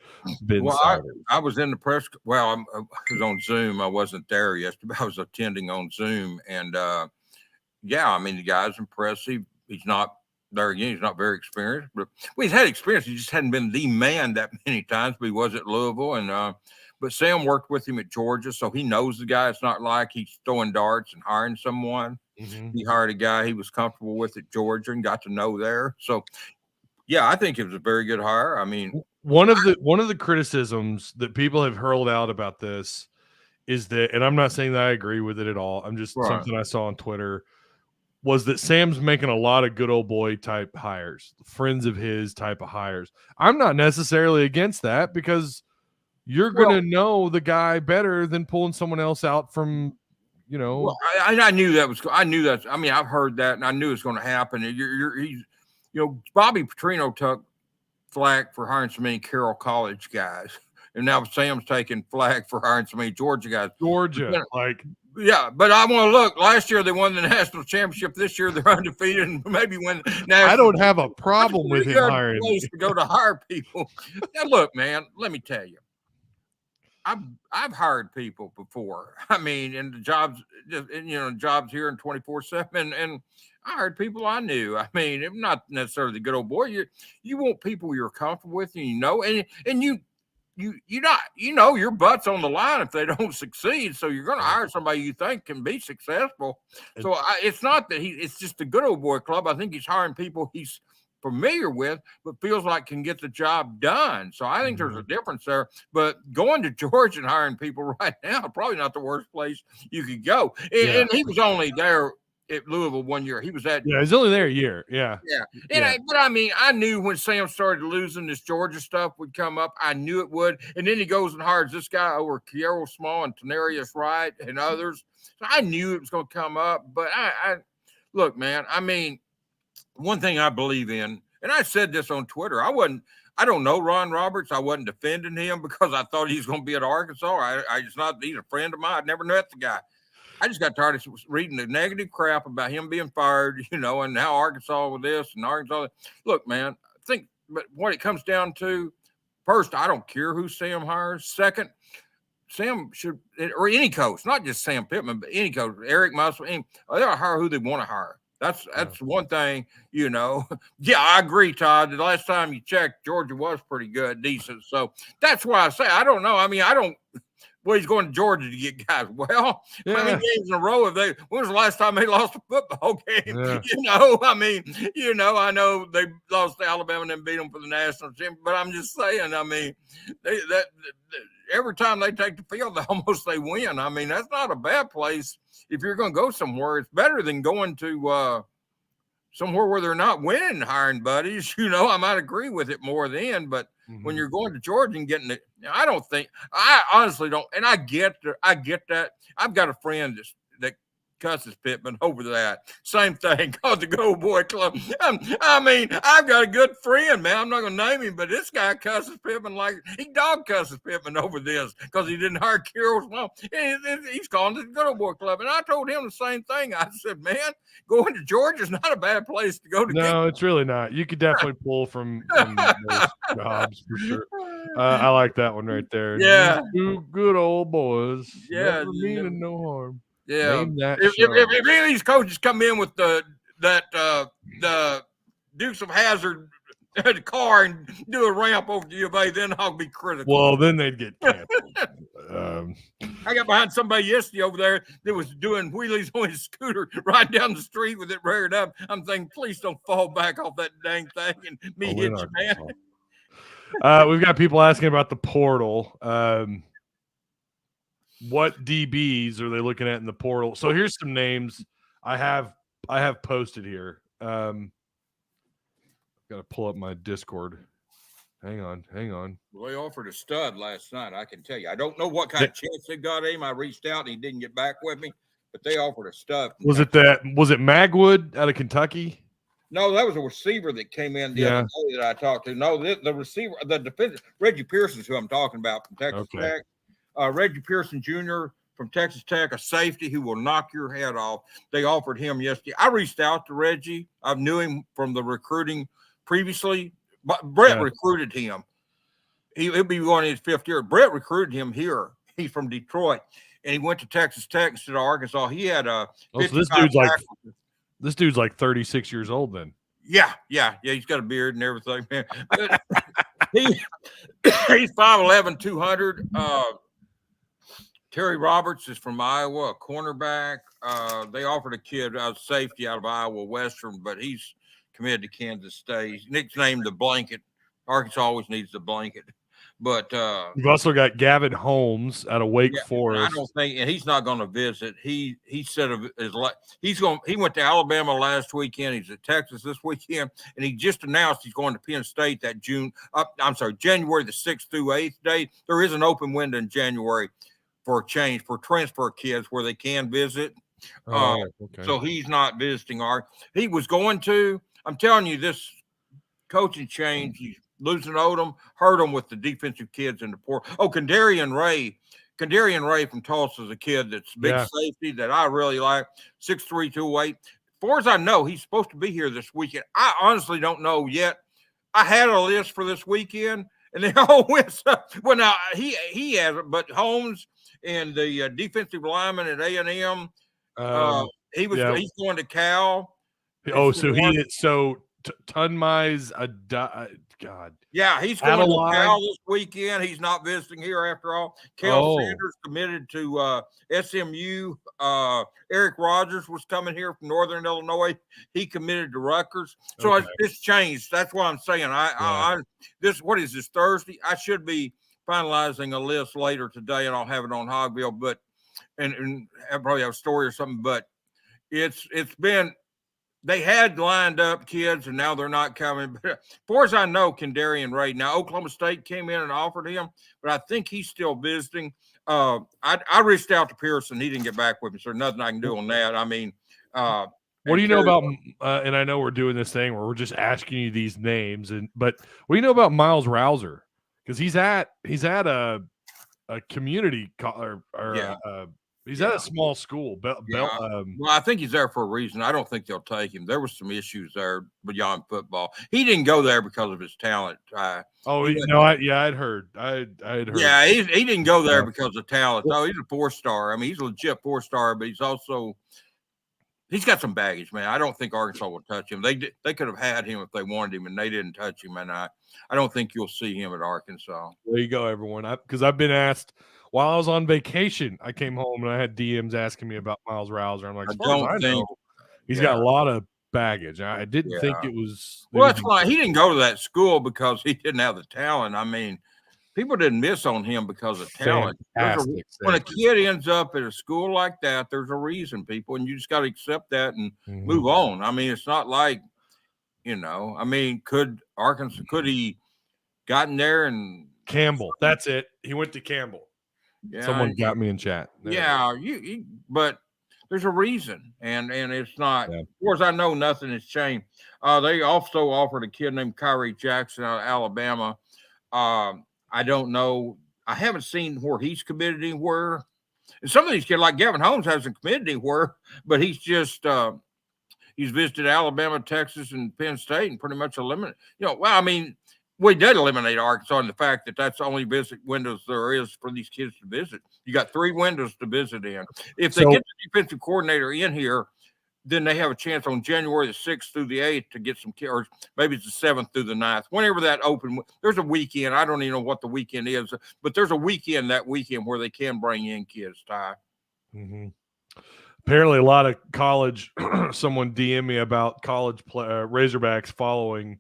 I was in the press. Well, I was on Zoom. I wasn't there yesterday. I was attending on Zoom. And, I mean, the guy's impressive. He's not there again. He's not very experienced. But he's had experience. He just hadn't been the man that many times. But he was at Louisville. And but Sam worked with him at Georgia, so he knows the guy. It's not like he's throwing darts and hiring someone. Mm-hmm. He hired a guy he was comfortable with at Georgia and got to know there. So, yeah, I think it was a very good hire. I mean, one of the criticisms that people have hurled out about this is that, and I'm not saying that I agree with it at all. I'm just something I saw on Twitter, was that Sam's making a lot of good old boy type hires, friends of his type of hires. I'm not necessarily against that because you're going to know the guy better than pulling someone else out from, you know. Well, I knew that was. I knew that. I mean, I've heard that, and I knew it was going to happen. Bobby Petrino took flack for hiring so many Carroll College guys, and now Sam's taking flack for hiring so many Georgia guys. But I want to look. Last year they won the national championship. This year they're undefeated, and maybe win. I don't have a problem with him hiring. Place to go to hire people. Now, look, man. Let me tell you. I've hired people before. I mean, in the jobs, jobs here in 24/7, and I hired people I knew. I mean, I'm not necessarily the good old boy. You want people you're comfortable with, and your butt's on the line if they don't succeed. So you're going to hire somebody you think can be successful. So it's not that it's just a good old boy club. I think he's hiring people he's familiar with, but feels like can get the job done. So I think there's a difference there. But going to Georgia and hiring people right now, probably not the worst place you could go. And he was only there at Louisville 1 year. He was he's only there a year. Yeah. But I mean, I knew when Sam started losing, this Georgia stuff would come up. I knew it would. And then he goes and hires this guy over Kiero Small and Tenarius Wright and others. So I knew it was going to come up. But I look, man, I mean, one thing I believe in, and I said this on Twitter, I don't know Ron Roberts. I wasn't defending him because I thought he was going to be at Arkansas. He's a friend of mine. I never met the guy. I just got tired of reading the negative crap about him being fired, and how Arkansas with this and Arkansas. Look, man, but what it comes down to, first, I don't care who Sam hires. Second, Sam should, or any coach, not just Sam Pittman, but any coach, Eric Muscle, they'll hire who they want to hire. That's one thing, Yeah, I agree, Todd. The last time you checked, Georgia was pretty good, decent. So that's why I say I don't know. I mean, he's going to Georgia to get guys. Well, how many games in a row when was the last time they lost a football game? Yeah. I know they lost to Alabama and then beat them for the national championship, but I'm just saying, I mean, every time they take the field, they win. I mean, that's not a bad place. If you're going to go somewhere, it's better than going to somewhere where they're not winning, hiring buddies. I might agree with it more then, but when you're going to Georgia and getting it, I honestly don't. And I get that. I've got a friend that cusses Pittman over that. Same thing, called the Go Boy Club. I mean, I've got a good friend, man. I'm not going to name him, but this guy cusses Pittman like he dog cusses Pittman over this because he didn't hire Carroll's mom. He's calling it the Go Boy Club. And I told him the same thing. I said, man, going to Georgia is not a bad place to go to. No, it's really not. You could definitely pull from those jobs for sure. I like that one right there. Yeah. Two good old boys. Yeah. Never meaning no harm. Yeah. If any of these coaches come in with the Dukes of Hazzard car and do a ramp over to U of A, then I'll be critical. Well, then they'd get canceled. I got behind somebody yesterday over there that was doing wheelies on his scooter right down the street with it reared up. I'm thinking, please don't fall back off that dang thing and hit you, man. We've got people asking about the portal. What DBs are they looking at in the portal? So here's some names I have posted here. Got to pull up my Discord. Hang on. Well, they offered a stud last night, I can tell you. I don't know what kind of chance they got him. I reached out and he didn't get back with me, but they offered a stud. Was it Magwood out of Kentucky? No, that was a receiver that came in the other day that I talked to. No, the receiver, the defense, Reggie Pearson's who I'm talking about from Texas Tech. Reggie Pearson Jr. from Texas Tech, a safety who will knock your head off. They offered him yesterday. I reached out to Reggie. I knew him from the recruiting previously. But Brett recruited him. He'll be going in his fifth year. Brett recruited him here. He's from Detroit, and he went to Texas Tech instead of Arkansas. He had a. So this dude's like 36 years old then. Yeah. He's got a beard and everything, man. He's 5'11", 200. Terry Roberts is from Iowa, a cornerback. They offered a kid a safety out of Iowa Western, but he's committed to Kansas State. He's nicknamed the Blanket. Arkansas always needs the blanket. But you've also got Gavin Holmes out of Wake Forest. I don't think, and he's not going to visit. He said of his life, he went to Alabama last weekend. He's at Texas this weekend, and he just announced he's going to Penn State that January the 6th through 8th day. There is an open window in January for a change for transfer kids where they can visit. So he's not visiting. He was going to. I'm telling you, this coaching change, he's losing Odom, hurt him with the defensive kids in the port. Oh, Kendarian Ray from Tulsa is a kid that's big safety that I really like, 6'3", 208. As far as I know, he's supposed to be here this weekend. I honestly don't know yet. I had a list for this weekend, and they all went. Well, now he has it, but Holmes and the defensive lineman at A&M, he's going to Cal. Tunmai's God. Yeah, he's going to Cal this weekend. He's not visiting here after all. Cal Sanders committed to SMU. Eric Rogers was coming here from Northern Illinois. He committed to Rutgers. So it's changed. That's what I'm saying. What is this, Thursday? I should be finalizing a list later today, and I'll have it on Hogville. But and I probably have a story or something. But it's been. They had lined up kids, and now they're not coming. But as far as I know, Kendarian Ray. Now, Oklahoma State came in and offered him, but I think he's still visiting. I reached out to Pearson. He didn't get back with me, so nothing I can do on that. I mean, what do you know about? And I know we're doing this thing where we're just asking you these names, but what do you know about Miles Rouser? Because he's at a community he's at a small school. Well, I think he's there for a reason. I don't think they'll take him. There was some issues there beyond football. He didn't go there because of his talent. I'd heard. I had heard. Yeah, he didn't go there because of talent. No, he's a 4-star. I mean, he's a legit 4-star, but he's got some baggage, man. I don't think Arkansas will touch him. They could have had him if they wanted him, and they didn't touch him. And I don't think you'll see him at Arkansas. There you go, everyone. Because I've been asked. While I was on vacation, I came home and I had DMs asking me about Miles Rouser. I'm like, he's got a lot of baggage. I didn't think it was. Well, that's why he didn't go to that school because he didn't have the talent. I mean, people didn't miss on him because of talent. When a kid ends up at a school like that, there's a reason, people, and you just got to accept that and move on. I mean, it's not like, could he gotten there and Campbell? That's it. He went to Campbell. Yeah, someone got me in chat. But There's a reason, and it's not. Yeah. As far as I know, nothing has changed. They also offered a kid named Kyrie Jackson out of Alabama. I don't know. I haven't seen where he's committed anywhere. And some of these kids, like Gavin Holmes, hasn't committed anywhere, but he's just he's visited Alabama, Texas, and Penn State, and pretty much eliminated. We did eliminate Arkansas in the fact that that's the only visit windows there is for these kids to visit. You got 3 windows to visit in. If they get the defensive coordinator in here, then they have a chance on January the 6th through the 8th to get some kids, or maybe it's the 7th through the 9th. Whenever that open, there's a weekend. I don't even know what the weekend is, but there's a weekend that weekend where they can bring in kids, Ty. Mm-hmm. Apparently, a lot of college. Someone DM me about college Razorbacks following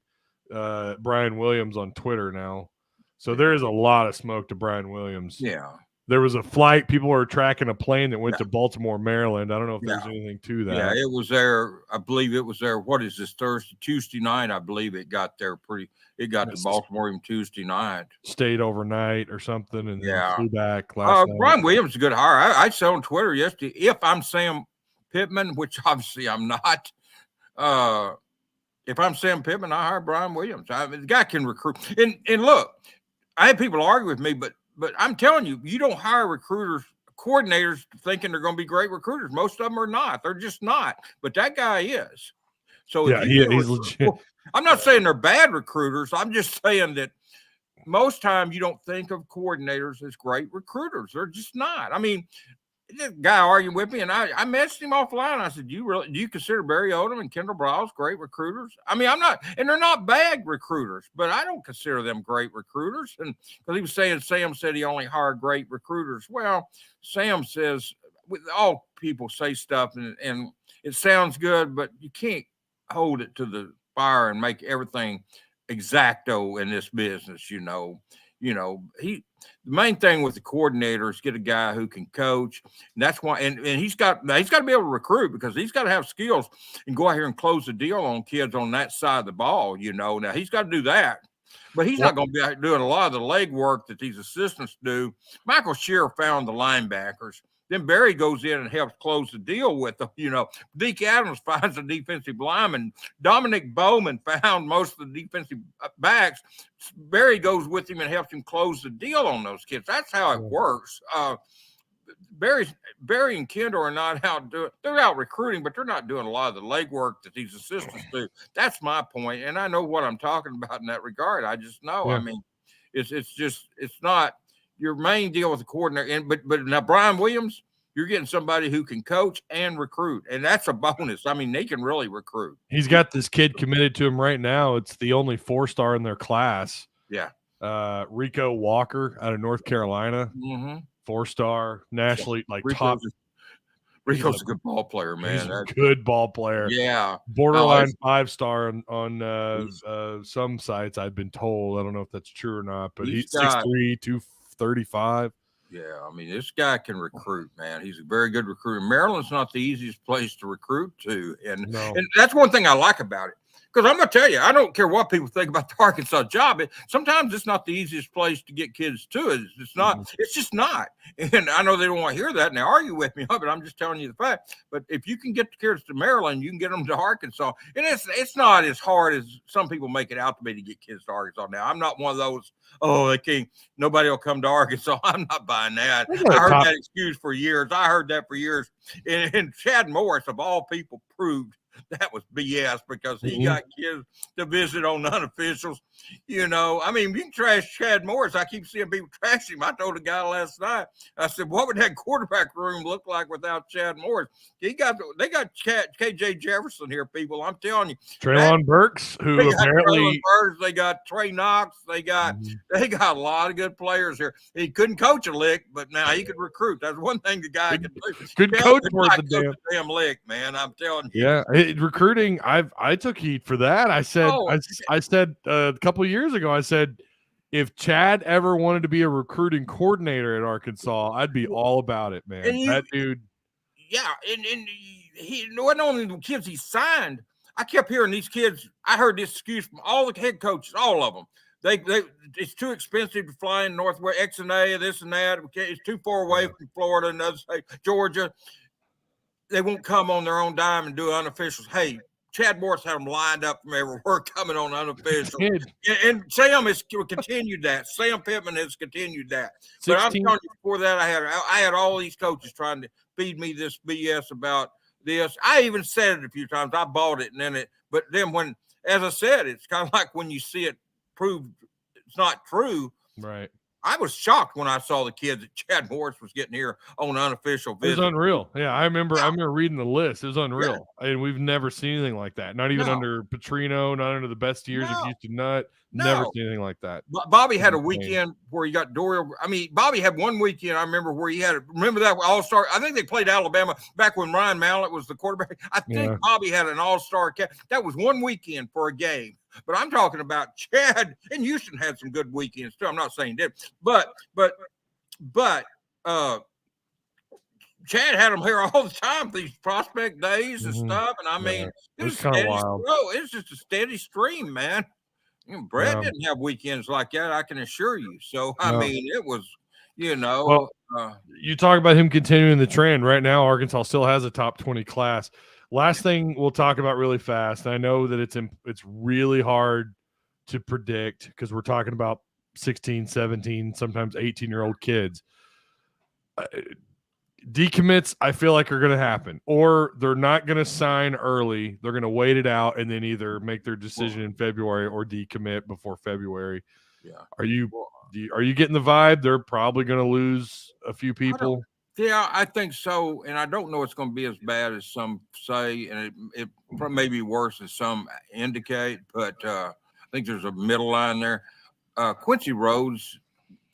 Brian Williams on Twitter now. So there is a lot of smoke to Brian Williams. Yeah. There was a flight. People were tracking a plane that went to Baltimore, Maryland. I don't know if there's anything to that. Yeah, it was there. I believe it was there. What is this, Tuesday night? I believe it got there It got to Baltimore even Tuesday night. Stayed overnight or something, and then flew back last night. Brian Williams is a good hire. I said on Twitter yesterday, if I'm Sam Pittman, which obviously I'm not, if I'm Sam Pittman, I hire Brian Williams. The guy can recruit. And look, I had people argue with me, but I'm telling you, you don't hire coordinators thinking they're going to be great recruiters. Most of them are not. They're just not. But that guy is. So he's legit. I'm not saying they're bad recruiters. I'm just saying that most times you don't think of coordinators as great recruiters. They're just not. I mean, this guy argued with me, and I messaged him offline. I said, do you consider Barry Odom and Kendall Browse great recruiters? I mean, I'm not, and they're not bad recruiters, but I don't consider them great recruiters. And because he was saying, Sam said he only hired great recruiters. Well, Sam says, all people say stuff, and it sounds good, but you can't hold it to the fire and make everything exacto in this business. The main thing with the coordinator is get a guy who can coach. And that's why, and he's got to be able to recruit, because he's got to have skills and go out here and close the deal on kids on that side of the ball. Now he's got to do that, but he's not going to be out doing a lot of the legwork that these assistants do. Michael Shearer found the linebackers. Then Barry goes in and helps close the deal with them. Deke Adams finds the defensive lineman. Dominic Bowman found most of the defensive backs. Barry goes with him and helps him close the deal on those kids. That's how it works. Barry and Kendall are not out doing. They're out recruiting, but they're not doing a lot of the legwork that these assistants do. That's my point, and I know what I'm talking about in that regard. I just know. Yeah. I mean, it's not your main deal with the coordinator. But now Brian Williams, you're getting somebody who can coach and recruit, and that's a bonus. I mean, they can really recruit. He's got this kid committed to him right now. It's the only 4-star in their class. Yeah. Rico Walker out of North Carolina. Mm-hmm. 4-star, nationally, top. Rico's a good ball player, man. He's a good ball player. Yeah. Borderline 5-star on some sites, I've been told. I don't know if that's true or not, but he's 6'3", 235. Yeah, I mean, this guy can recruit, man. He's a very good recruiter. Maryland's not the easiest place to recruit to, and that's one thing I like about it. Because I'm going to tell you, I don't care what people think about the Arkansas job. Sometimes it's not the easiest place to get kids to. It's not. Mm-hmm. It's just not. And I know they don't want to hear that, and they argue with me, but I'm just telling you the fact. But if you can get the kids to Maryland, you can get them to Arkansas. And it's not as hard as some people make it out to be to get kids to Arkansas. Now, I'm not one of those, they can't, nobody will come to Arkansas. I'm not buying that. I heard that excuse for years. I heard that for years. And Chad Morris, of all people, proved that was BS, because he got kids to visit on unofficials. I mean, you can trash Chad Morris. I keep seeing people trash him. I told a guy last night, I said, what would that quarterback room look like without Chad Morris? They got KJ Jefferson here, people. I'm telling you. Traylon Burks, who apparently they got Trey Knox. They got a lot of good players here. He couldn't coach a lick, but now he could recruit. That's one thing the guy could do. Good coach for the damn lick, man. I'm telling you. Yeah. Recruiting, I took heat for that. I said I said a couple of years ago, I said, if Chad ever wanted to be a recruiting coordinator at Arkansas, I'd be all about it, man. That dude. Yeah, and he not only the kids he signed. I kept hearing these kids. I heard this excuse from all the head coaches, all of them. It's too expensive to fly in Northwest X and A, this and that. It's too far away from Florida and other states, Georgia. they won't come on their own dime and do unofficials. Hey, Chad Morris had them lined up from everywhere coming on unofficial. And Sam has continued that. Sam Pittman has continued that. 16. But I'm telling you, before that, I had all these coaches trying to feed me this BS about this. I even said it a few times. I bought it, and then but then when, as I said, it's kind of like when you see it proved it's not true. Right. I was shocked when I saw the kids that Chad Morris was getting here on unofficial visit. It was unreal. Yeah, I remember reading the list. It was unreal. Yeah. And we've never seen anything like that. Not even under Petrino, not under the best years of Houston Nutt. Never seen anything like that. Bobby had a weekend where he got Doyle. I mean, Bobby had one weekend, I remember, where he had remember that All-Star. I think they played Alabama back when Ryan Mallett was the quarterback. I think Bobby had an All-Star. That was one weekend for a game. But I'm talking about Chad, and Houston had some good weekends too. I'm not saying that, but Chad had them here all the time, these prospect days and stuff. And I mean, it was kind of wild. It's just a steady stream, man. You know, Brad didn't have weekends like that, I can assure you. So I mean, it was, you know. Well, you talk about him continuing the trend. Right now, Arkansas still has a top 20 class. Last thing we'll talk about really fast. I know that it's really hard to predict because we're talking about 16, 17, sometimes 18-year-old kids. Decommits, I feel like, are going to happen, or they're not going to sign early. They're going to wait it out and then either make their decision in February or decommit before February. Yeah. Are you getting the vibe they're probably going to lose a few people? Yeah, I think so, and I don't know it's going to be as bad as some say, and it may be worse as some indicate, but I think there's a middle line there. Quincy Rhodes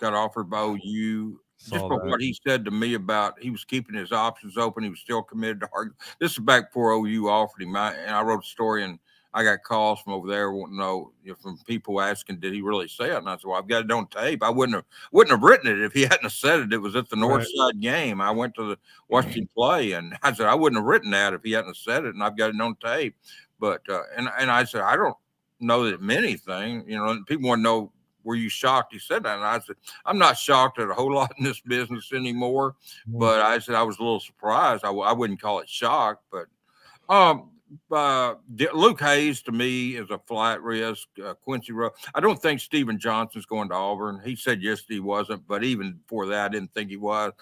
got offered by OU. Just for what he said to me about he was keeping his options open, he was still committed to argue. This is back before OU offered him, and I wrote a story, and I got calls from over there wanting to know, from people asking, did he really say it? And I said, well, I've got it on tape. I wouldn't have written it if he hadn't said it. It was at the Northside game. I went to watch him play, and I said, I wouldn't have written that if he hadn't said it, and I've got it on tape. But and I said, I don't know that it meant anything. People want to know, were you shocked he said that? And I said, I'm not shocked at a whole lot in this business anymore. But I said I was a little surprised. I wouldn't call it shock, but Luke Hayes to me is a flat risk. Quincy Rowe. I don't think Steven Johnson's going to Auburn. He said yes, he wasn't, but even before that, I didn't think he was.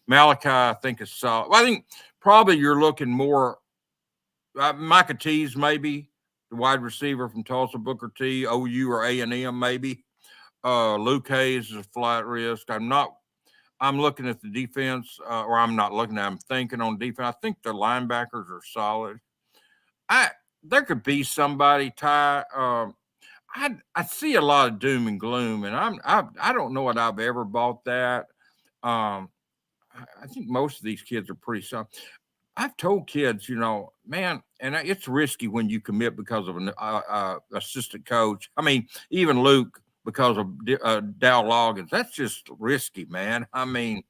Malachi, I think, is solid. Well, I think probably you're looking more Micah Tease, maybe the wide receiver from Tulsa, Booker T, OU or A&M, maybe. Luke Hayes is a flat risk. I'm looking at the defense, or I'm not looking at. I'm thinking on defense. I think the linebackers are solid. There could be somebody, Ty. I see a lot of doom and gloom, and I don't know that I've ever bought that. I think most of these kids are pretty solid. I've told kids, man, and it's risky when you commit because of an assistant coach. I mean, even Luke, because of Dow Loggins. That's just risky, man. I mean,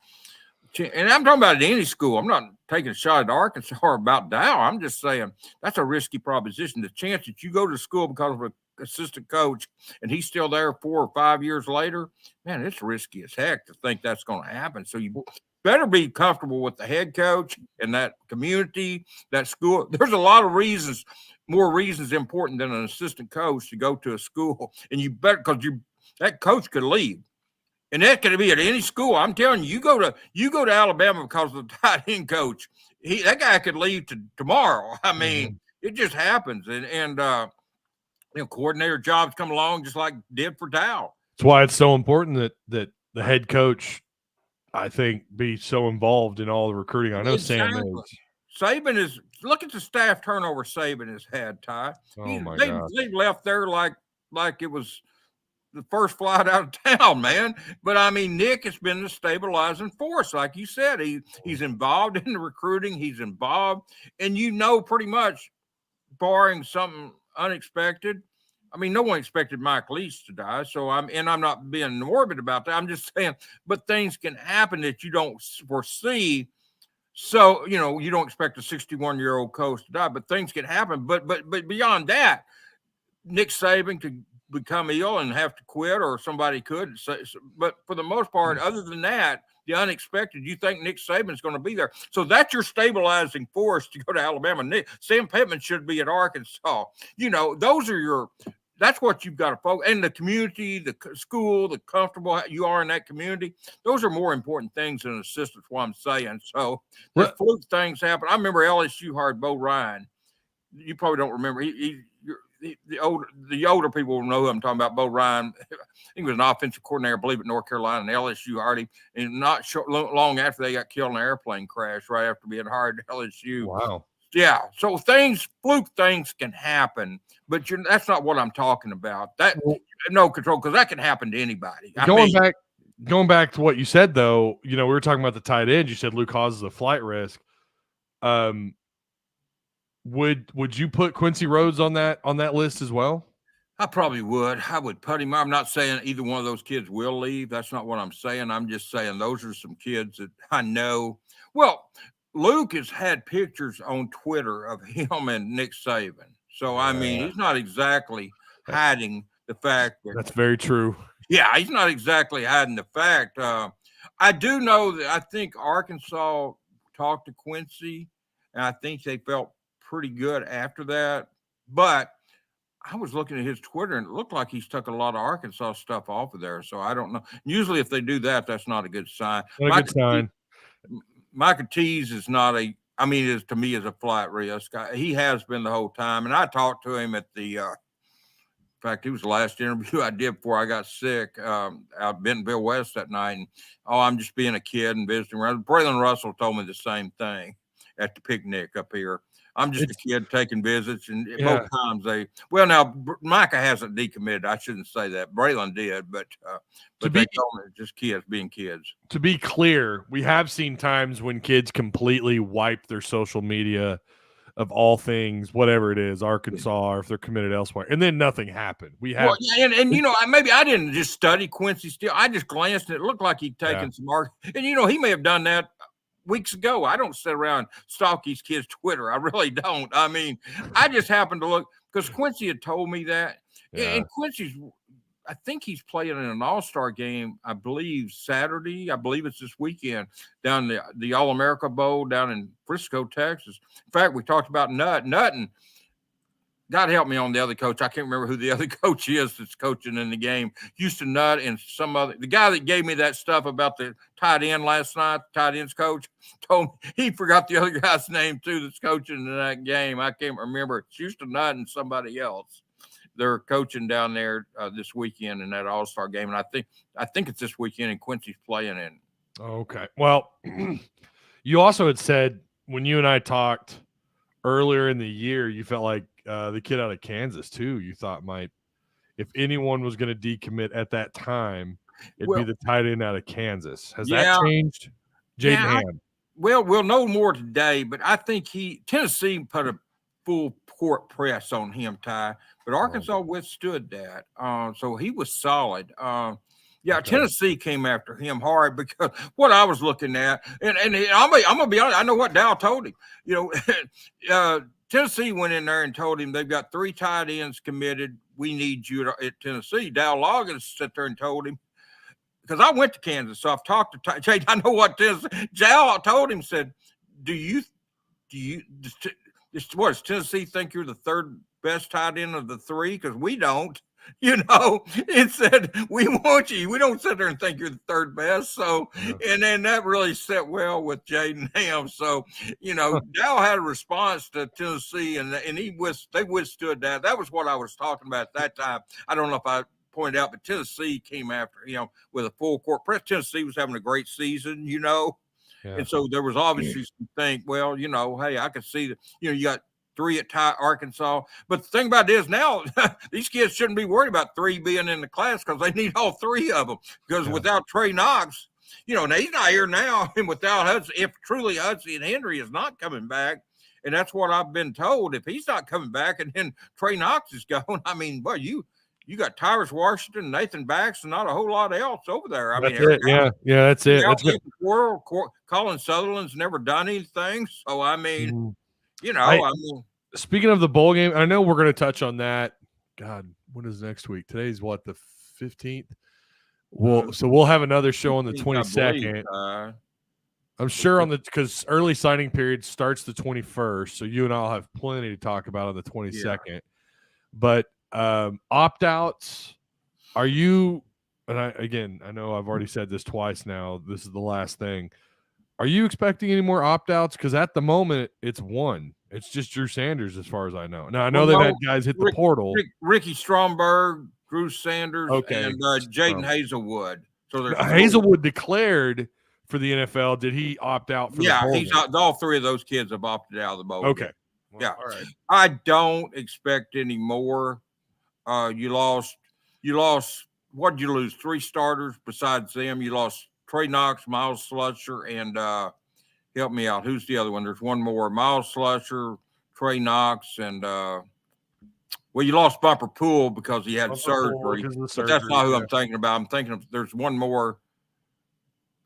and I'm talking about at any school. I'm not taking a shot at Arkansas or about Dow. I'm just saying that's a risky proposition. The chance that you go to school because of an assistant coach and he's still there 4 or 5 years later, man, it's risky as heck to think that's going to happen. So you better be comfortable with the head coach and that community, that school. There's a lot of reasons. More reasons important than an assistant coach to go to a school, and you better, because that coach could leave, and that could be at any school. I'm telling you, you go to Alabama because of the tight end coach. That guy could leave tomorrow. I mean, it just happens, and coordinator jobs come along just like did for Dow. That's why it's so important that the head coach, I think, be so involved in all the recruiting. I know Sam is. Saban is. Look at the staff turnover Saban has had, Ty. Oh my God. They left there like it was the first flight out of town, man. But I mean, Nick has been the stabilizing force, like you said. He's involved in the recruiting. He's involved, and pretty much, barring something unexpected. I mean, no one expected Mike Leach to die, so I'm not being morbid about that. I'm just saying, but things can happen that you don't foresee. So, you don't expect a 61-year-old coach to die, but things can happen. But beyond that, Nick Saban could become ill and have to quit, or somebody could. But for the most part, other than that, the unexpected, you think Nick Saban's going to be there. So that's your stabilizing force to go to Alabama. Sam Pittman should be at Arkansas. Those are that's what you've got to focus. And the community, the school, the comfortable you are in that community, those are more important things than assistants, what I'm saying. So there's fluke things happen. I remember LSU hired Bo Ryan. You probably don't remember. The older people will know who I'm talking about. Bo Ryan, he was an offensive coordinator, I believe, at North Carolina, and LSU hired him. And not long after they got killed in an airplane crash, right after being hired at LSU. Wow. Yeah. So fluke things can happen, but that's not what I'm talking about. That no control, because that can happen to anybody. Going back to what you said, though, we were talking about the tight end. You said Luke Haas is a flight risk. Would you put Quincy Rhodes on that list as well? I probably would. I would put him. I'm not saying either one of those kids will leave. That's not what I'm saying. I'm just saying those are some kids that I know. Well, Luke has had pictures on Twitter of him and Nick Saban. So, I mean, he's not exactly hiding the fact that. That's very true. Yeah, he's not exactly hiding the fact. I do know that I think Arkansas talked to Quincy, and I think they felt pretty good after that. But I was looking at his Twitter, and it looked like he's took a lot of Arkansas stuff off of there. So I don't know. Usually if they do that, that's not a good sign. Not a good sign. Micah Tease is not to me is a flight risk. He has been the whole time. And I talked to him at the, in fact, he was the last interview I did before I got sick out at Bentonville West that night. And, I'm just being a kid and visiting. Braylon Russell told me the same thing at the picnic up here. I'm just a kid taking visits, and both times now Micah hasn't decommitted. I shouldn't say that. Braylon did, but they told me just kids being kids. To be clear, we have seen times when kids completely wipe their social media of all things, whatever it is, Arkansas, or if they're committed elsewhere, and then nothing happened. We have, maybe I didn't just study Quincy still. I just glanced, and it looked like he'd taken some mark, and he may have done that weeks ago. I don't sit around and stalk these kids' Twitter. I really don't. I mean, I just happened to look because Quincy had told me that. Yeah. And I think he's playing in an all-star game, I believe, Saturday. I believe it's this weekend down the All-America Bowl down in Frisco, Texas. In fact, we talked about Nutton. God help me on the other coach. I can't remember who the other coach is that's coaching in the game. Houston Nutt and the guy that gave me that stuff about the tight end last night, tight ends coach, told me he forgot the other guy's name too that's coaching in that game. I can't remember. It's Houston Nutt and somebody else. They're coaching down there this weekend in that all-star game. And I think it's this weekend and Quincy's playing in. Okay. Well, you also had said when you and I talked earlier in the year, you felt like the kid out of Kansas too, you thought might, if anyone was going to decommit at that time, it'd be the tight end out of Kansas. Has that changed? Jaden Ham. We'll know more today, but I think Tennessee put a full court press on him, Ty, but Arkansas withstood that. So he was solid. Tennessee came after him hard because what I was looking at, and I'm gonna be honest, I know what Dow told him. Tennessee went in there and told him they've got 3 tight ends committed. We need you at Tennessee. Dow Loggins sat there and told him, because I went to Kansas, so I've talked to Jay. I know what Tennessee. Dow told him, said, does Tennessee think you're the third best tight end of the 3? Because we don't. It said, we want you. We don't sit there and think you're the third best. So, and then that really set well with Jaden Ham. So, Dow had a response to Tennessee, and they withstood that. That was what I was talking about at that time. I don't know if I pointed out, but Tennessee came after him with a full court press. Tennessee was having a great season, Yeah. And so there was obviously some think, hey, I could see that, you got 3 at Arkansas. But the thing about it is now these kids shouldn't be worried about 3 being in the class because they need all 3 of them. Because without Trey Knox, now he's not here now. And without Hudson, if truly Hudson and Henry is not coming back, and that's what I've been told, if he's not coming back and then Trey Knox is going, I mean, well, you got Tyrus Washington, Nathan Bax, and not a whole lot else over there. That's it. Yeah, that's it. That's good. Colin Sutherland's never done anything. So, I mean, speaking of the bowl game, I know we're going to touch on that God, when is next week? Today's what, the 15th? So we'll have another show on the 22nd. I'm sure because early signing period starts the 21st, so you and I'll have plenty to talk about on the 22nd. Yeah. But opt-outs, are you? And I know I've already said this twice now. This is the last thing. Are you expecting any more opt-outs? Because at the moment, it's one. It's just Drew Sanders, as far as I know. Now I know they've had guys hit the portal. Ricky Stromberg, Drew Sanders, and Jaden Hazelwood. So there's Hazelwood declared for the NFL. Did he opt out for the bowl game? All three of those kids have opted out of the bowl game. Well, all right. I don't expect any more. You lost. What did you lose? 3 starters besides them. You lost Trey Knox, Miles Slusher, and help me out. Who's the other one? There's one more. Miles Slusher, Trey Knox, and you lost Bumper Pool because he had surgery. But that's not who I'm thinking about. I'm thinking there's one more.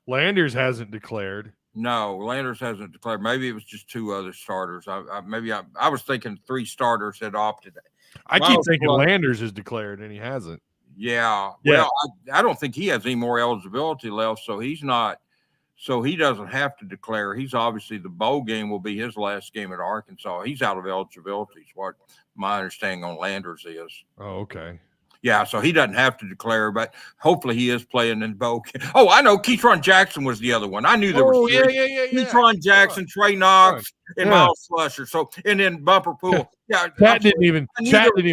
Landers hasn't declared. No, Landers hasn't declared. Maybe it was just 2 other starters. I was thinking 3 starters had opted. I keep thinking Landers is declared and he hasn't. Yeah. Well, I don't think he has any more eligibility left, so he's not. So he doesn't have to declare. He's obviously the bowl game will be his last game at Arkansas. He's out of eligibility, is what my understanding on Landers is. Oh, okay. Yeah, so he doesn't have to declare, but hopefully he is playing in bowl game. Oh, I know. Keyshawn Jackson was the other one. I knew there was 3. Yeah. Keyshawn Jackson, Trey Knox, and Miles Slusher. So, and then Bumper Pool. Yeah, Chat didn't even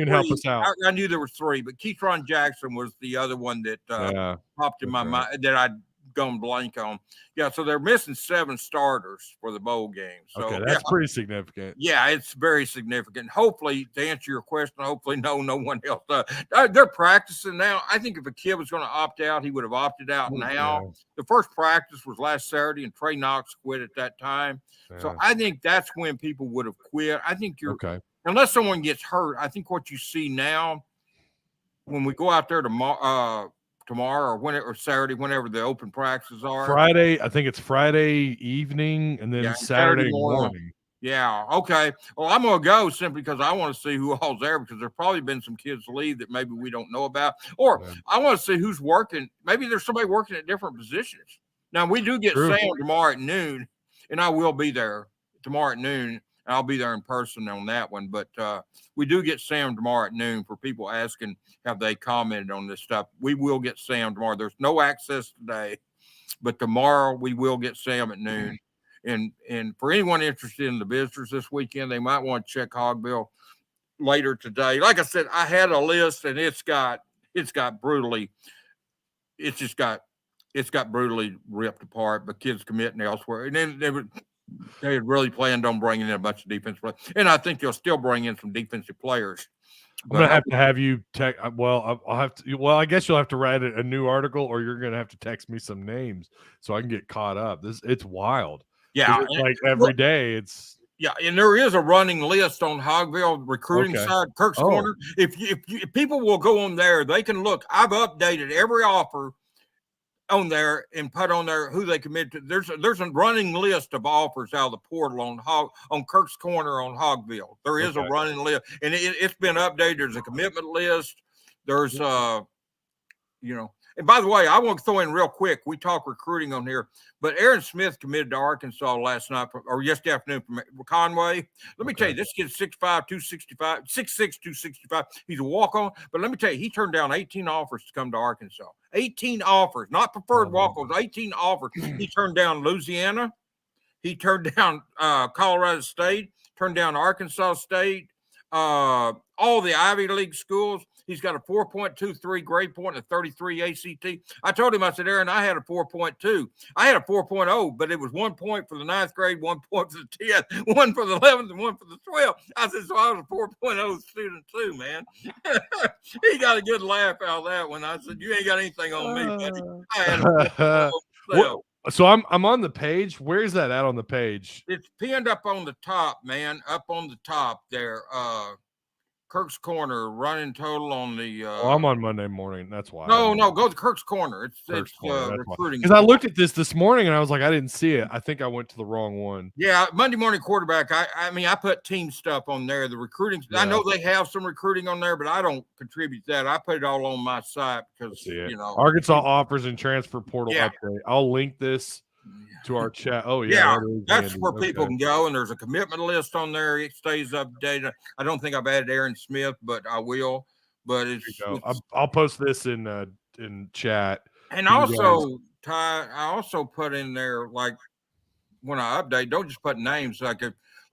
help us out. I knew there were 3, but Keyshawn Jackson was the other one that popped in my mind that I'd gone blank on. Yeah, so they're missing 7 starters for the bowl game. So that's pretty significant. Yeah, it's very significant. Hopefully, to answer your question, hopefully no one else. They're practicing now. I think if a kid was going to opt out, he would have opted out now. Yeah. The first practice was last Saturday, and Trey Knox quit at that time. Yeah. So I think that's when people would have quit. I think unless someone gets hurt, I think what you see now when we go out there tomorrow or Saturday, whenever the open practices are. Friday, I think it's Friday evening and then Saturday morning. Yeah, okay. Well, I'm going to go simply because I want to see who all's there because there's probably been some kids leave that maybe we don't know about. Or I want to see who's working. Maybe there's somebody working at different positions. Now, we do get Sam tomorrow at noon, and I will be there tomorrow at noon. I'll be there in person on that one, but we do get Sam tomorrow at noon for people asking, have they commented on this stuff? We will get Sam tomorrow. There's no access today, but tomorrow we will get Sam at noon. And for anyone interested in the visitors this weekend, they might want to check Hogville later today. Like I said, I had a list and it's got brutally ripped apart, but kids committing elsewhere. And then they had really planned on bringing in a bunch of defensive players. And I think they'll still bring in some defensive players. I'm going to have you text. Well, I'll have to. Well, I guess you'll have to write a new article, or you're going to have to text me some names so I can get caught up. It's wild. Yeah, like every day. It's and there is a running list on Hogville recruiting side, Kirk's Corner. If people will go on there, they can look. I've updated every offer on there and put on there who they committed to. There's a running list of offers out of the portal on Kirk's Corner on Hogville. There is a running list, and it's been updated. There's a commitment list. There's and by the way, I want to throw in real quick. We talk recruiting on here, but Aaron Smith committed to Arkansas last night or yesterday afternoon from Conway. Let me tell you, this kid's 6'5", 265, 6'6", 265. He's a walk-on, but let me tell you, he turned down 18 offers to come to Arkansas. 18 offers, not preferred walk-ons, 18 offers. He turned down Louisiana. He turned down Colorado State, turned down Arkansas State, all the Ivy League schools. He's got a 4.23 grade point and a 33 ACT. I told him, I said, Aaron, I had a 4.2. I had a 4.0, but it was 1 point for the 9th grade, 1 point for the 10th, 1 for the 11th, and 1 for the 12th. I said, so I was a 4.0 student too, man. He got a good laugh out of that one. I said, you ain't got anything on me, buddy. I had a 4.0. So I'm on the page. Where's that at on the page? It's pinned up on the top, man. Up on the top there. Kirk's Corner running total on the. I'm on Monday morning. That's why. No, go to Kirk's Corner. It's recruiting. Because I looked at this morning and I was like, I didn't see it. I think I went to the wrong one. Yeah, Monday morning quarterback. I mean, I put team stuff on there. The recruiting. Yeah. I know they have some recruiting on there, but I don't contribute that. I put it all on my site because Arkansas offers and transfer portal update. I'll link this to our chat. Oh yeah, that's where people can go, and there's a commitment list on there. It stays updated. I don't think I've added Aaron Smith, but I will. But I'll post this in chat. And also, Ty, I also put in there, like when I update, don't just put names. Like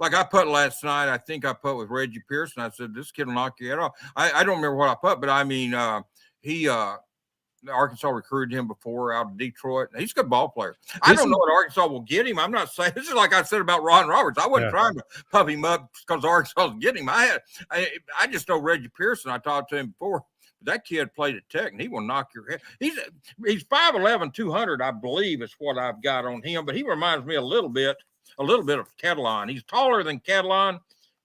I put last night, I think I put with Reggie Pearson. I said this kid will knock your head off. I don't remember what I put, but I mean Arkansas recruited him before out of Detroit. He's a good ball player. I don't know what Arkansas will get him. I'm not saying this is like I said about Ron Roberts. I wasn't trying to puff him up because Arkansas was getting him. I just know Reggie Pearson. I talked to him before. That kid played at Tech, and he will knock your head. He's 5'11", 200, I believe, is what I've got on him. But he reminds me a little bit of Catalan. He's taller than Catalan.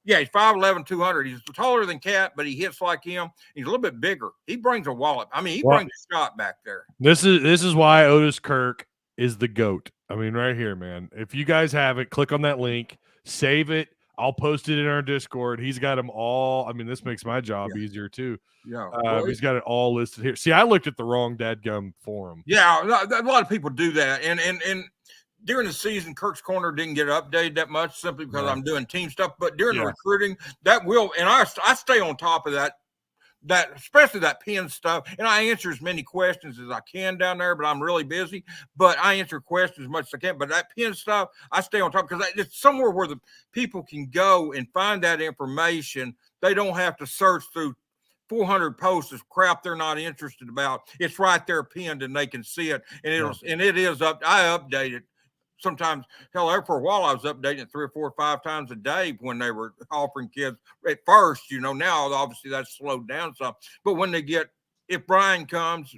Yeah, he's 5'11", 200. He's taller than Cat, but he hits like him. He's a little bit bigger. He brings a wallop. I mean, he brings a shot back there. This is why Otis Kirk is the GOAT. I mean, right here, man. If you guys have it, click on that link, save it. I'll post it in our Discord. He's got them all. I mean, this makes my job easier too. Yeah, he's got it all listed here. See, I looked at the wrong dadgum forum. Yeah, a lot of people do that, and during the season, Kirk's Corner didn't get updated that much simply because I'm doing team stuff. But during the recruiting, that will, and I stay on top of that especially that Penn stuff. And I answer as many questions as I can down there, but I'm really busy. But I answer questions as much as I can. But that Penn stuff, I stay on top because it's somewhere where the people can go and find that information. They don't have to search through 400 posts of crap they're not interested about. It's right there pinned and they can see it. And it is up. I update it. Sometimes, hell, there for a while I was updating it 3 or 4 or 5 times a day when they were offering kids at first. Now obviously that's slowed down some. But when if Brian comes,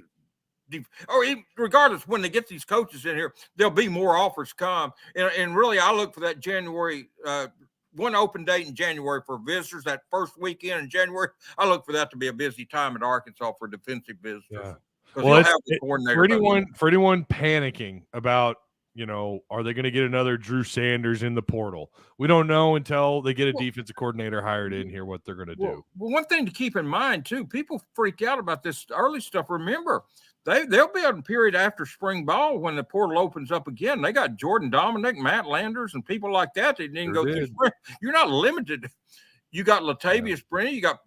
or even, regardless, when they get these coaches in here, there'll be more offers come. And really, I look for that January, one open date in January for visitors. That first weekend in January, I look for that to be a busy time at Arkansas for defensive visitors. Yeah. Well, for anyone panicking about, are they going to get another Drew Sanders in the portal? We don't know until they get a defensive coordinator hired in here what they're going to do. Well, one thing to keep in mind, too, people freak out about this early stuff. Remember, they'll be on a period after spring ball when the portal opens up again. They got Jordan Dominic, Matt Landers, and people like that. They didn't go through spring. You're not limited. You got Latavius Brennan. You got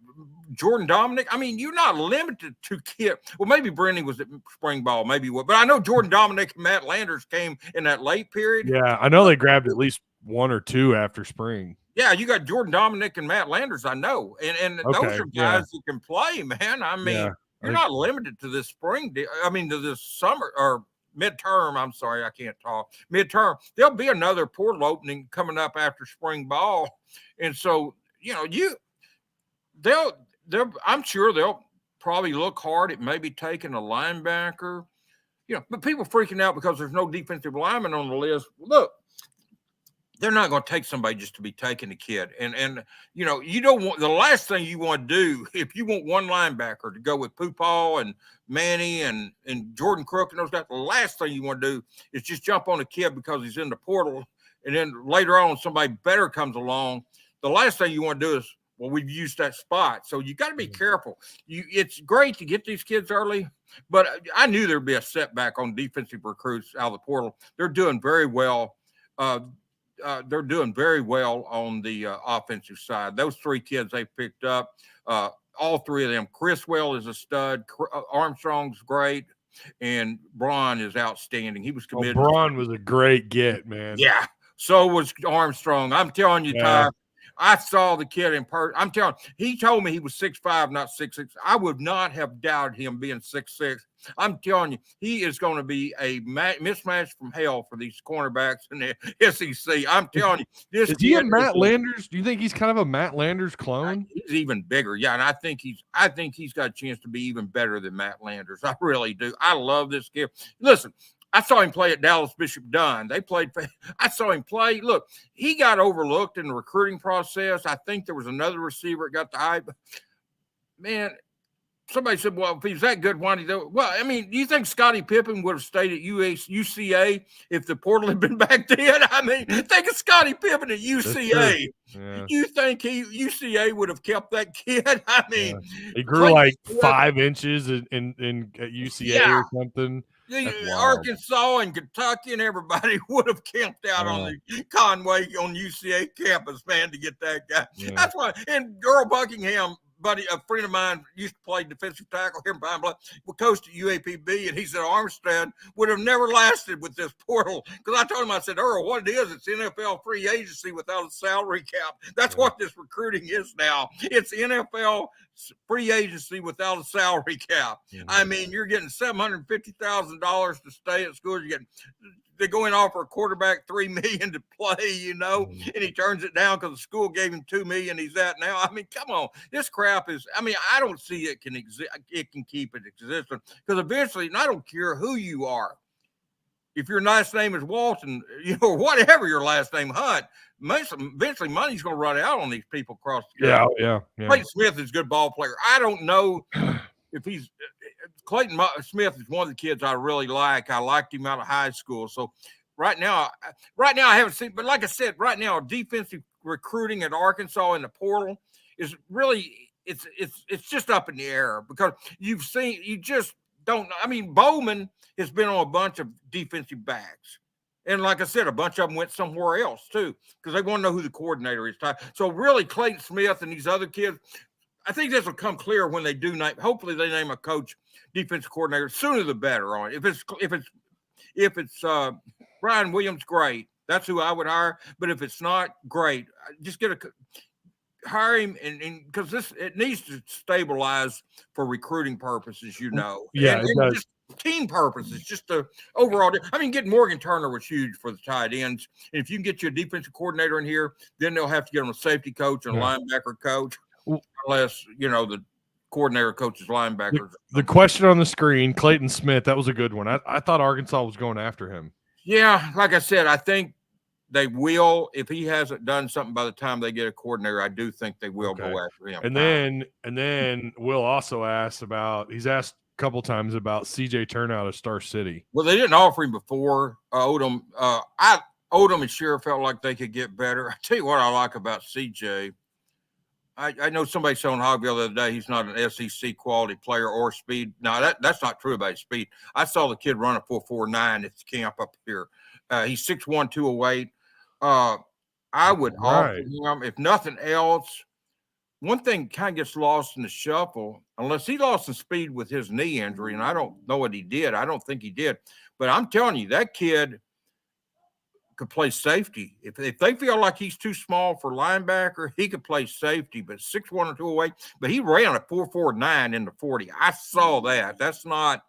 Jordan Dominic. I mean, you're not limited to kids. Well, maybe Brennan was at spring ball, maybe what. But I know Jordan Dominic and Matt Landers came in that late period. Yeah, I know they grabbed at least 1 or 2 after spring. Yeah, you got Jordan Dominic and Matt Landers, I know. And those are guys who can play, man. I mean, you're not limited to this spring. To this summer or midterm. I'm sorry, I can't talk. Midterm. There'll be another portal opening coming up after spring ball. And so, I'm sure they'll probably look hard at maybe taking a linebacker, but people freaking out because there's no defensive lineman on the list. Look, they're not going to take somebody just to be taking a kid. And you don't want, the last thing you want to do, if you want one linebacker to go with Poopaw and Manny and Jordan Crook and those guys, the last thing you want to do is just jump on a kid because he's in the portal. And then later on, somebody better comes along. The last thing you want to do is, we've used that spot. So you got to be careful. It's great to get these kids early, but I knew there'd be a setback on defensive recruits out of the portal. They're doing very well. They're doing very well on the offensive side. Those 3 kids they picked up, all 3 of them. Criswell is a stud. Armstrong's great. And Braun is outstanding. He was committed. Braun was a great get, man. Yeah. So was Armstrong. I'm telling you, Ty. I saw the kid in person. I'm telling you, he told me he was 6'5", not 6'6". I would not have doubted him being 6'6". I'm telling you, he is going to be a mismatch from hell for these cornerbacks in the SEC. I'm telling you. Is he a Matt Landers? Do you think he's kind of a Matt Landers clone? He's even bigger. Yeah, and I think he's got a chance to be even better than Matt Landers. I really do. I love this kid. Listen, I saw him play at Dallas Bishop Dunn. I saw him play. Look, he got overlooked in the recruiting process. I think there was another receiver that got the hype. Man, somebody said, well, if he's that good, why did he do it? Well, I mean, do you think Scottie Pippen would have stayed at UCA if the portal had been back then? I mean, think of Scottie Pippen at UCA. Yeah. You think UCA would have kept that kid? I mean, he grew like 5 inches in at UCA or something. Arkansas and Kentucky and everybody would have camped out on the Conway on UCA campus, man, to get that guy. Yeah. That's why. And Earl Buckingham, buddy, a friend of mine used to play defensive tackle here in Pine Bluff. We coached at UAPB, and he said Armstead would have never lasted with this portal. Because I told him, I said, Earl, what it is, it's NFL free agency without a salary cap. That's what this recruiting is now. It's NFL free agency without a salary cap. Mm-hmm. I mean, you're getting $750,000 to stay at school. You're getting. They go in offer a quarterback $3 million to play, and he turns it down because the school gave him $2 million. He's at now. I mean, come on, this crap is. I mean, I don't see it can exist. It can keep it existing because eventually, and I don't care who you are. If your last name is Walton, or whatever your last name, Hunt, eventually money's going to run out on these people across the country. Yeah. Clayton Smith is a good ball player. I don't know if he's. Clayton Smith is one of the kids I really like. I liked him out of high school. So right now I haven't seen, but like I said, right now defensive recruiting at Arkansas in the portal is really it's just up in the air because you just don't know. I mean, Bowman has been on a bunch of defensive backs. And like I said, a bunch of them went somewhere else too because they want to know who the coordinator is. So really Clayton Smith and these other kids, I think this will come clear when they do name. Hopefully, they name a coach, defensive coordinator. Sooner the better on it. If it's Brian Williams, great. That's who I would hire. But if it's not, great. Just hire him, and because it needs to stabilize for recruiting purposes. Yeah, and just team purposes. Just the overall. I mean, getting Morgan Turner was huge for the tight ends. And if you can get you a defensive coordinator in here, then they'll have to get them a safety coach and a linebacker coach. Unless, the coordinator coaches linebackers. The question on the screen, Clayton Smith, that was a good one. I thought Arkansas was going after him. Yeah, like I said, I think they will. If he hasn't done something by the time they get a coordinator, I do think they will go after him. And then Will also asked he's asked a couple times about CJ Turnout of Star City. Well, they didn't offer him before. Odom. Odom and Shearer felt like they could get better. I tell you what I like about CJ. I know somebody said on Hogville the other day he's not an SEC quality player or speed. No, that's not true about his speed. I saw the kid run a 4.49 at the camp up here. He's 6'1", 208. I would offer him, if nothing else. One thing kind of gets lost in the shuffle, unless he lost some speed with his knee injury, and I don't know what he did. I don't think he did. But I'm telling you, that kid could play safety. If they feel like he's too small for linebacker, he could play safety, but 6'1" or 208. But he ran a 4.49 in the 40. I saw that. That's not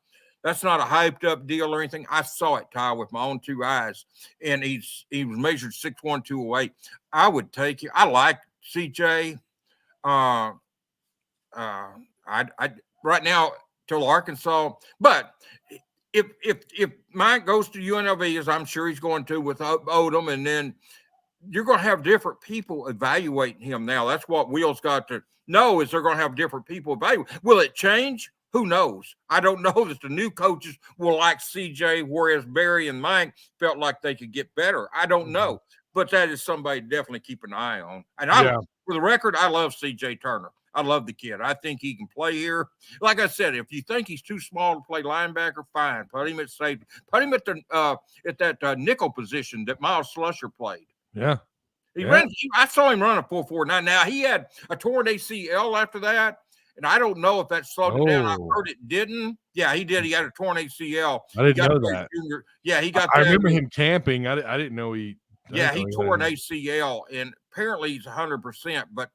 a hyped up deal or anything. I saw it, Ty, with my own two eyes. And he was measured 6'1", 208. I would take it. I like CJ. I right now till Arkansas, but if Mike goes to UNLV, as I'm sure he's going to with Odom, and then you're going to have different people evaluating him now. That's what Will's got to know, is they're going to have different people evaluate. Will it change? Who knows? I don't know that the new coaches will like CJ, whereas Barry and Mike felt like they could get better. I don't know, but that is somebody to definitely keep an eye on. And for the record, I love CJ Turner. I love the kid. I think he can play here. Like I said, if you think he's too small to play linebacker, fine. Put him at safety. Put him at that nickel position that Miles Slusher played. Yeah. I saw him run a 4.49. Now, he had a torn ACL after that, and I don't know if that slowed him down. I heard it didn't. Yeah, he did. He had a torn ACL. I didn't know that. Yeah, he got. I remember him camping. I didn't know he. Yeah, he tore an ACL, and apparently he's 100%. But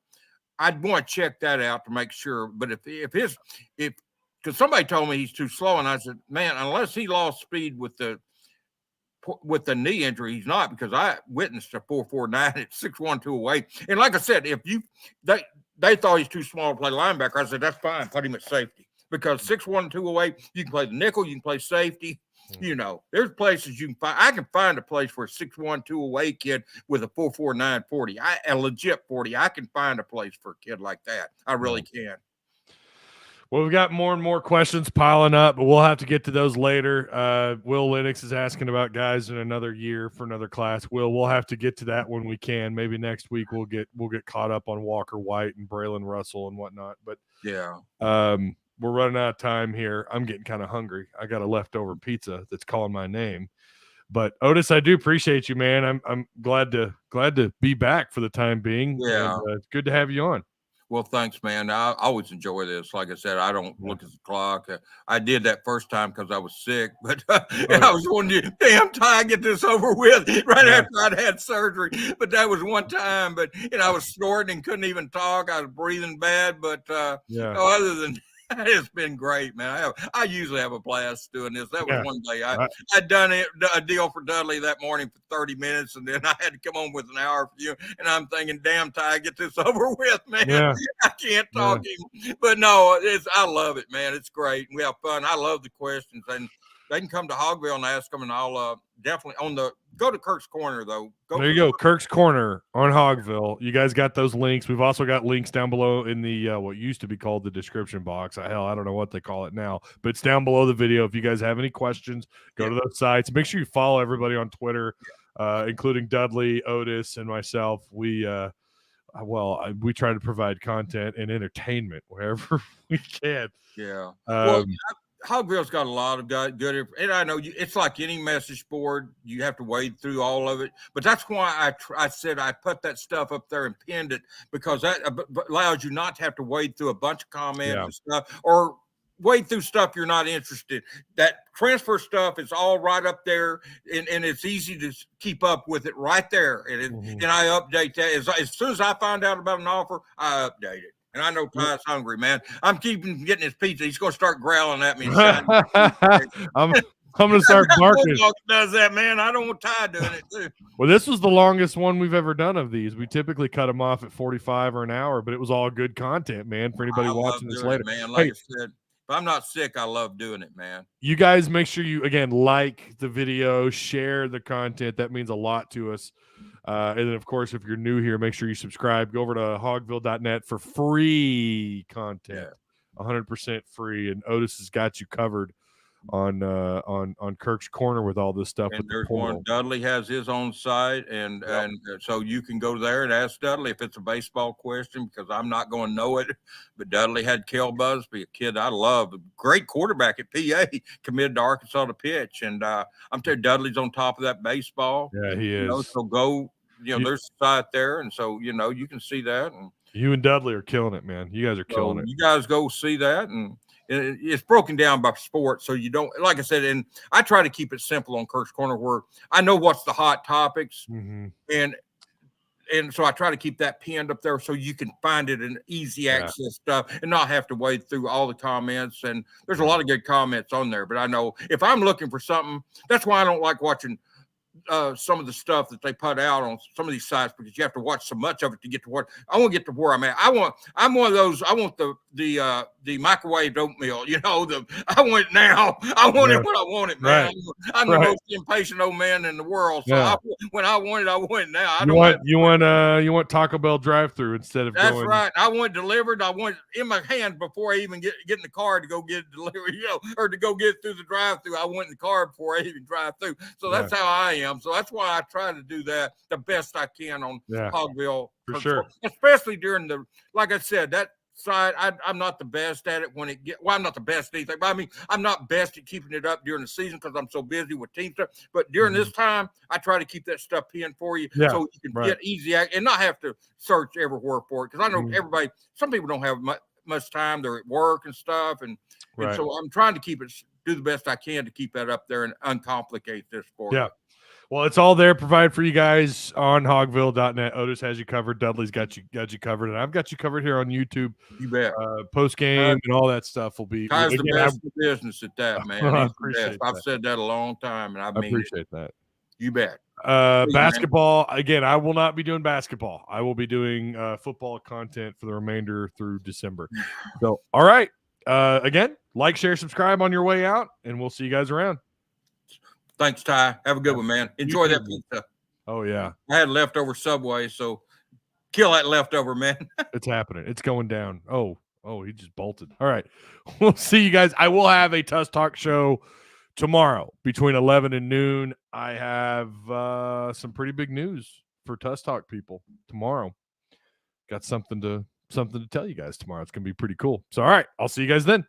I'd want to check that out to make sure. But because somebody told me he's too slow, and I said, man, unless he lost speed with the knee injury, he's not, because I witnessed a 4.49 at 6'1", 208. And like I said, if they thought he's too small to play linebacker, I said, that's fine. Put him at safety, because 6'1", 208, you can play the nickel, you can play safety. You know, there's places you can find. I can find a place for a 6'1", 208 kid with a 4.49 40. A legit 40. I can find a place for a kid like that. I really can. Well, we've got more and more questions piling up, but we'll have to get to those later. Will Lennox is asking about guys in another year for another class. We'll have to get to that when we can. Maybe next week we'll get caught up on Walker White and Braylon Russell and whatnot. But yeah, we're running out of time here. I'm getting kind of hungry. I got a leftover pizza that's calling my name. But Otis, I do appreciate you, man. I'm glad to be back for the time being. Yeah, and, it's good to have you on. Well, thanks, man. I always enjoy this. Like I said, I don't look at the clock. I did that first time because I was sick, but I was wondering, damn time, get this over with after I'd had surgery. But that was one time. But I was snorting and couldn't even talk. I was breathing bad. But other than it's been great, man. I usually have a blast doing this. That was one day I'd done a deal for Dudley that morning for 30 minutes, and then I had to come on with an hour for you. And I'm thinking, damn, Ty, get this over with, man. Yeah. I can't talk him. But no, I love it, man. It's great. We have fun. I love the questions, and they can come to Hogville and ask them, and I'll definitely go to Kirk's Corner, though. There you go, Kirk's Corner on Hogville. You guys got those links. We've also got links down below in the what used to be called the description box. I don't know what they call it now, but it's down below the video. If you guys have any questions, go to those sites. Make sure you follow everybody on Twitter, including Dudley, Otis, and myself. We try to provide content and entertainment wherever we can. Yeah. Hogville's got a lot of good, and I know it's like any message board. You have to wade through all of it, but that's why I said I put that stuff up there and pinned it, because that allows you not to have to wade through a bunch of comments and stuff, or wade through stuff you're not interested. That transfer stuff is all right up there, and it's easy to keep up with it right there. And I update that as soon as I find out about an offer, I update it. And I know Ty's hungry, man. I'm keeping getting his pizza. He's going to start growling at me. I'm going to start barking. Does that, man? I don't want Ty doing it too. Well, this was the longest one we've ever done of these. We typically cut them off at 45 or an hour, but it was all good content, man. For anybody watching this later, man. Like I said, if I'm not sick, I love doing it, man. You guys make sure you like the video, share the content. That means a lot to us. And then, of course, if you're new here, make sure you subscribe. Go over to hogville.net for free content, 100% free. And Otis has got you covered on Kirk's Corner with all this stuff. And there's one. Dudley has his own site, and so you can go there and ask Dudley if it's a baseball question, because I'm not going to know it. But Dudley had Kel Busby, a kid I love, a great quarterback at PA, committed to Arkansas to pitch. And I'm telling you, Dudley's on top of that baseball. Yeah, he is. So go. There's a site there, and so you can see that. And you and Dudley are killing it, man. You guys are killing it. You guys go see that, and it's broken down by sport, so you don't, like I said, and I try to keep it simple on Kirk's Corner, where I know what's the hot topics, and so I try to keep that pinned up there so you can find it in easy access stuff and not have to wade through all the comments. And there's a lot of good comments on there, but I know if I'm looking for something, that's why I don't like watching some of the stuff that they put out on some of these sites, because you have to watch so much of it to get to what I want to get to where I'm at. I'm one of those. I want the microwave oatmeal. I want it now. I want it when I want it, man. Right. I'm the most impatient old man in the world. So when I want it, I want it now. You want Taco Bell drive-through instead of That's right. I want it delivered. I want it in my hand before I even get in the car to go get it delivered, or to go get it through the drive-through. I want in the car before I even drive through. So that's how I am. So that's why I try to do that the best I can on Hogville. For sure. Especially during like I said, that side, I'm not the best at it I'm not the best at anything, but I mean, I'm not best at keeping it up during the season because I'm so busy with team stuff. But during this time, I try to keep that stuff pinned for you so you can get easy and not have to search everywhere for it. Because I know some people don't have much time. They're at work and stuff. And so I'm trying to do the best I can to keep that up there and uncomplicate this for you. Well, it's all there, provided for you guys on hogville.net. Otis has you covered. Dudley's got you covered, and I've got you covered here on YouTube. You bet. Post game and all that stuff will be. Ty's the best in business at that, man. I appreciate that. I've said that a long time, and I appreciate that. You bet. Basketball again. I will not be doing basketball. I will be doing football content for the remainder through December. So, all right. Again, like, share, subscribe on your way out, and we'll see you guys around. Thanks, Ty. Have a good one, man. Enjoy that pizza. Oh, yeah. I had leftover Subway, so kill that leftover, man. It's happening. It's going down. Oh, he just bolted. All right. We'll see you guys. I will have a Tuss Talk show tomorrow between 11 and noon. I have some pretty big news for Tuss Talk people tomorrow. Got something to tell you guys tomorrow. It's going to be pretty cool. So, all right. I'll see you guys then.